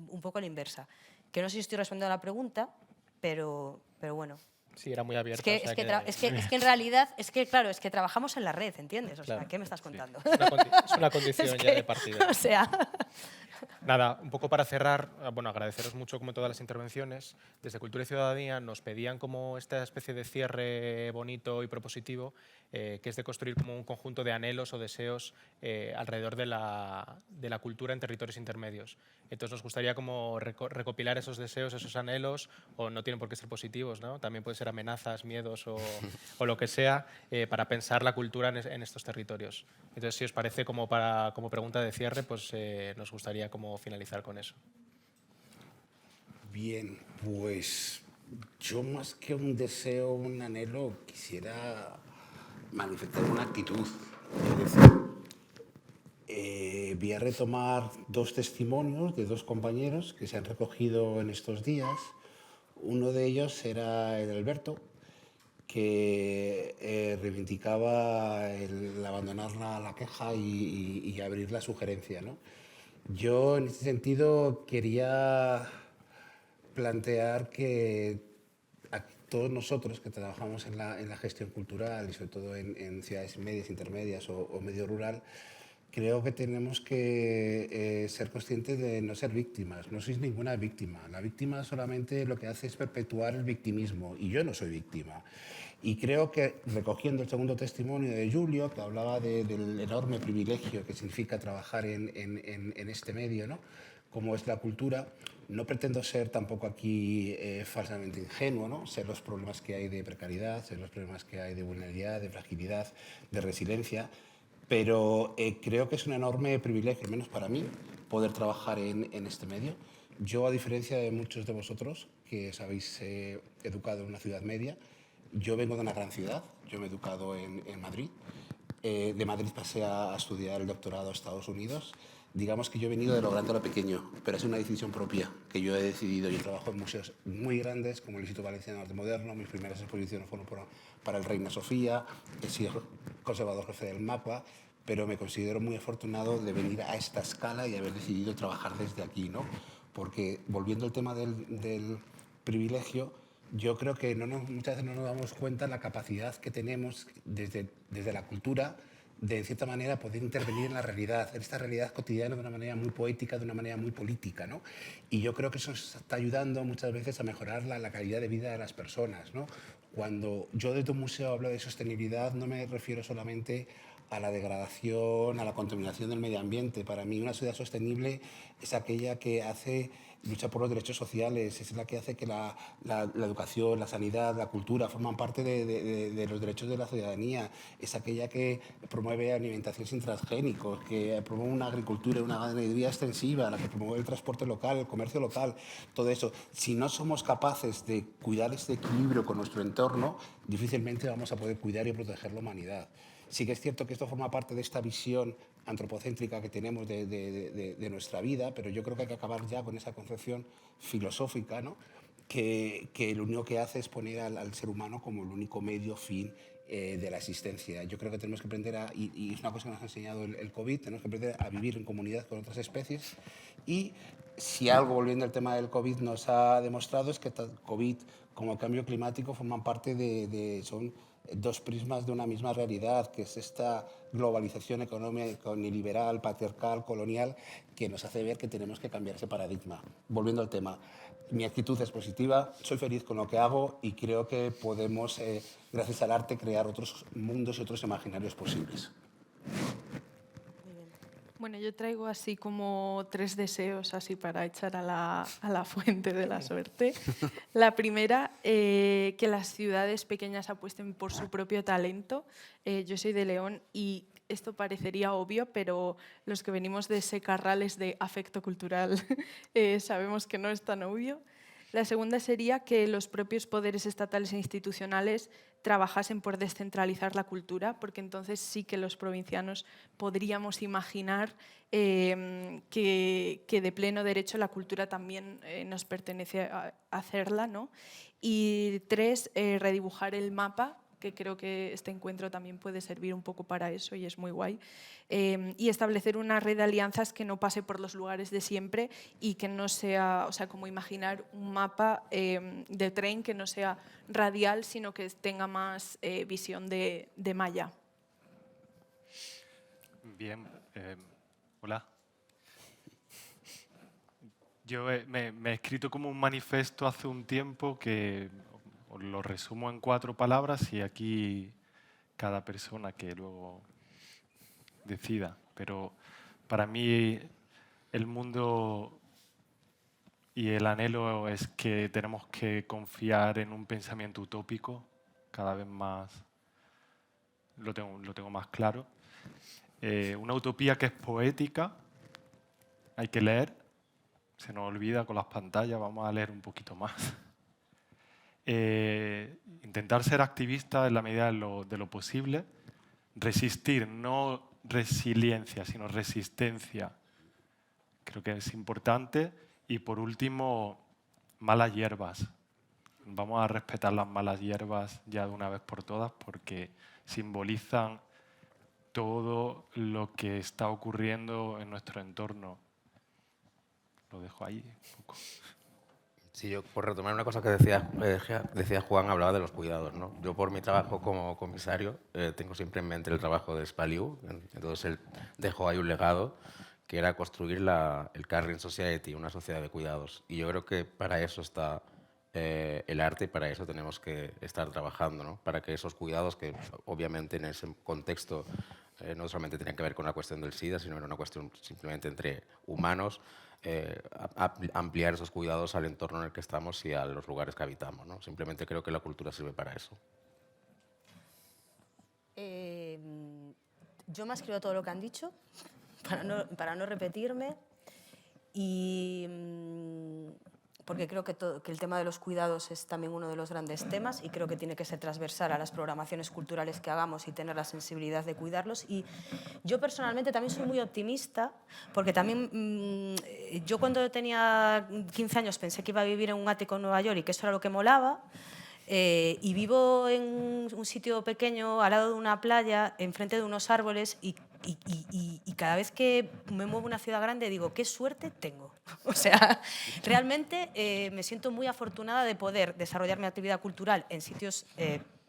un poco a la inversa. Que no sé si estoy respondiendo a la pregunta, pero bueno. Sí, era muy abierto. Es que en realidad, claro, es que trabajamos en la red, ¿entiendes? O sea, ¿qué me estás contando? Es una condición ya de partida. O sea... Nada, un poco para cerrar, bueno, agradeceros mucho como todas las intervenciones. Desde Cultura y Ciudadanía nos pedían como esta especie de cierre bonito y propositivo, que es de construir como un conjunto de anhelos o deseos alrededor de la cultura en territorios intermedios. Entonces nos gustaría como recopilar esos deseos, esos anhelos, o no tienen por qué ser positivos, ¿no? También pueden ser amenazas, miedos o lo que sea, para pensar la cultura en estos territorios. Entonces, si os parece, como pregunta de cierre, pues nos gustaría como finalizar con eso. Bien, pues yo más que un deseo, un anhelo, quisiera manifestar una actitud. Es decir, voy a retomar dos testimonios de dos compañeros que se han recogido en estos días. Uno de ellos era el Alberto, que reivindicaba el abandonar la queja y abrir la sugerencia, ¿no? Yo, en este sentido, quería plantear que a todos nosotros que trabajamos en la gestión cultural y sobre todo en ciudades medias, intermedias o medio rural, creo que tenemos que ser conscientes de no ser víctimas. No sois ninguna víctima. La víctima solamente lo que hace es perpetuar el victimismo y yo no soy víctima. Y creo que, recogiendo el segundo testimonio de Julio, que hablaba del enorme privilegio que significa trabajar en este medio, ¿no? Como es la cultura, no pretendo ser tampoco aquí falsamente ingenuo, ¿no? Sé los problemas que hay de precariedad, sé los problemas que hay de vulnerabilidad, de fragilidad, de resiliencia, pero creo que es un enorme privilegio, al menos para mí, poder trabajar en este medio. Yo, a diferencia de muchos de vosotros que os habéis educado en una ciudad media, yo vengo de una gran ciudad, yo me he educado en Madrid. De Madrid pasé a estudiar el doctorado a Estados Unidos. Digamos que yo he venido de lo grande a lo pequeño, pero es una decisión propia que yo he decidido. Yo trabajo en museos muy grandes, como el Instituto Valenciano de Arte Moderno. Mis primeras exposiciones fueron para el Reina Sofía. He sido conservador jefe del MAPA, pero me considero muy afortunado de venir a esta escala y haber decidido trabajar desde aquí, ¿no? Porque, volviendo al tema del privilegio, yo creo que muchas veces no nos damos cuenta de la capacidad que tenemos desde la cultura de cierta manera, poder intervenir en la realidad, en esta realidad cotidiana de una manera muy poética, de una manera muy política, ¿no? Y yo creo que eso nos está ayudando muchas veces a mejorar la calidad de vida de las personas, ¿no? Cuando yo desde un museo hablo de sostenibilidad, no me refiero solamente a la degradación, a la contaminación del medio ambiente. Para mí, una ciudad sostenible es aquella que lucha por los derechos sociales, es la que hace que la educación, la sanidad, la cultura forman parte de los derechos de la ciudadanía, es aquella que promueve alimentación sin transgénicos, que promueve una agricultura y una ganadería extensiva, la que promueve el transporte local, el comercio local, todo eso. Si no somos capaces de cuidar este equilibrio con nuestro entorno, difícilmente vamos a poder cuidar y proteger la humanidad. Sí que es cierto que esto forma parte de esta visión antropocéntrica que tenemos de nuestra vida, pero yo creo que hay que acabar ya con esa concepción filosófica, ¿no? que lo único que hace es poner al ser humano como el único medio, fin de la existencia. Yo creo que tenemos que aprender y es una cosa que nos ha enseñado el COVID, tenemos que aprender a vivir en comunidad con otras especies, y si algo, volviendo al tema del COVID, nos ha demostrado es que COVID como el cambio climático forman parte son dos prismas de una misma realidad, que es esta globalización económica neoliberal, patriarcal, colonial, que nos hace ver que tenemos que cambiar ese paradigma. Volviendo al tema, mi actitud es positiva, soy feliz con lo que hago y creo que podemos, gracias al arte, crear otros mundos y otros imaginarios posibles. Bueno, yo traigo así como 3 deseos así para echar a la fuente de la suerte. La primera, que las ciudades pequeñas apuesten por su propio talento. Yo soy de León y esto parecería obvio, pero los que venimos de secarrales de afecto cultural sabemos que no es tan obvio. La segunda sería que los propios poderes estatales e institucionales trabajasen por descentralizar la cultura, porque entonces sí que los provincianos podríamos imaginar que de pleno derecho la cultura también nos pertenece a hacerla, ¿no? Y 3, redibujar el mapa, que creo que este encuentro también puede servir un poco para eso y es muy guay, y establecer una red de alianzas que no pase por los lugares de siempre y que no sea, o sea, como imaginar un mapa de tren que no sea radial, sino que tenga más visión de malla. Bien, hola. Yo me he escrito como un manifiesto hace un tiempo que os lo resumo en 4 palabras y aquí cada persona que luego decida. Pero para mí el mundo y el anhelo es que tenemos que confiar en un pensamiento utópico, cada vez más lo tengo más claro. Una utopía que es poética, hay que leer, se nos olvida con las pantallas, vamos a leer un poquito más. Intentar ser activista en la medida de lo posible, resistir, no resiliencia, sino resistencia, creo que es importante. Y por último, malas hierbas. Vamos a respetar las malas hierbas ya de una vez por todas porque simbolizan todo lo que está ocurriendo en nuestro entorno. Lo dejo ahí un poco. Sí, yo por retomar una cosa que decía Juan, hablaba de los cuidados, ¿no? Yo por mi trabajo como comisario tengo siempre en mente el trabajo de Spaliu, entonces él dejó ahí un legado que era construir el Caring Society, una sociedad de cuidados. Y yo creo que para eso está el arte y para eso tenemos que estar trabajando, ¿no? Para que esos cuidados, que obviamente en ese contexto no solamente tenían que ver con la cuestión del SIDA, sino era una cuestión simplemente entre humanos, ampliar esos cuidados al entorno en el que estamos y a los lugares que habitamos, ¿no? Simplemente creo que la cultura sirve para eso. Yo me escribo todo lo que han dicho, para no repetirme, y porque creo que el tema de los cuidados es también uno de los grandes temas y creo que tiene que ser transversal a las programaciones culturales que hagamos y tener la sensibilidad de cuidarlos. Y yo personalmente también soy muy optimista porque también yo cuando tenía 15 años pensé que iba a vivir en un ático en Nueva York y que eso era lo que molaba. Y vivo en un sitio pequeño, al lado de una playa, enfrente de unos árboles y cada vez que me muevo a una ciudad grande digo, qué suerte tengo. O sea, realmente me siento muy afortunada de poder desarrollar mi actividad cultural en sitios,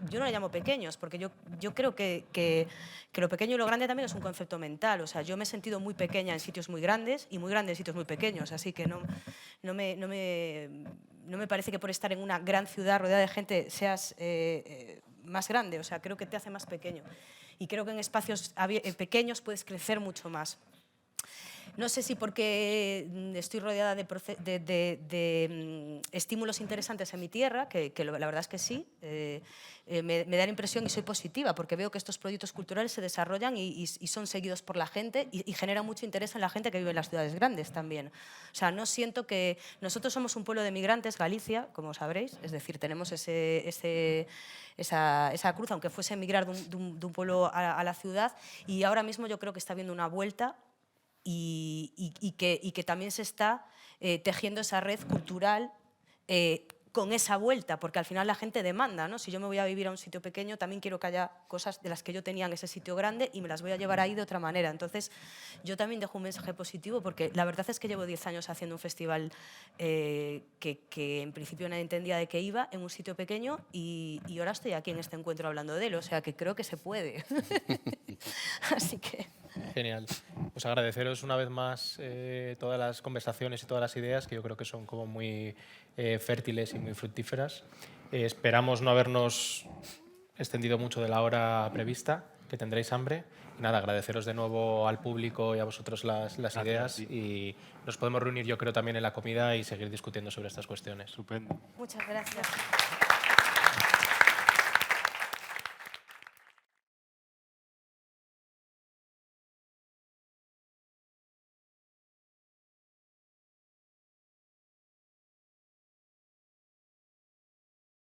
yo no le llamo pequeños, porque yo creo que lo pequeño y lo grande también es un concepto mental. O sea, yo me he sentido muy pequeña en sitios muy grandes y muy grande en sitios muy pequeños, así que no me parece que por estar en una gran ciudad rodeada de gente seas más grande. O sea, creo que te hace más pequeño. Y creo que en espacios pequeños puedes crecer mucho más. No sé si porque estoy rodeada de estímulos interesantes en mi tierra, que la verdad es que sí, me da la impresión y soy positiva, porque veo que estos proyectos culturales se desarrollan y son seguidos por la gente y generan mucho interés en la gente que vive en las ciudades grandes también. O sea, no siento que... Nosotros somos un pueblo de migrantes, Galicia, como sabréis, es decir, tenemos esa cruz, aunque fuese emigrar de un pueblo a la ciudad, y ahora mismo yo creo que está habiendo una vuelta y que también se está tejiendo esa red cultural con esa vuelta, porque al final la gente demanda, ¿no? Si yo me voy a vivir a un sitio pequeño, también quiero que haya cosas de las que yo tenía en ese sitio grande y me las voy a llevar ahí de otra manera. Entonces, yo también dejo un mensaje positivo, porque la verdad es que llevo 10 años haciendo un festival que en principio nadie entendía de qué iba, en un sitio pequeño, y ahora estoy aquí en este encuentro hablando de él, o sea que creo que se puede. Así que... Genial. Pues agradeceros una vez más todas las conversaciones y todas las ideas, que yo creo que son como muy fértiles y muy fructíferas. Esperamos no habernos extendido mucho de la hora prevista, que tendréis hambre. Y nada, agradeceros de nuevo al público y a vosotros las ideas, y nos podemos reunir, yo creo, también en la comida y seguir discutiendo sobre estas cuestiones. Estupendo. Muchas gracias.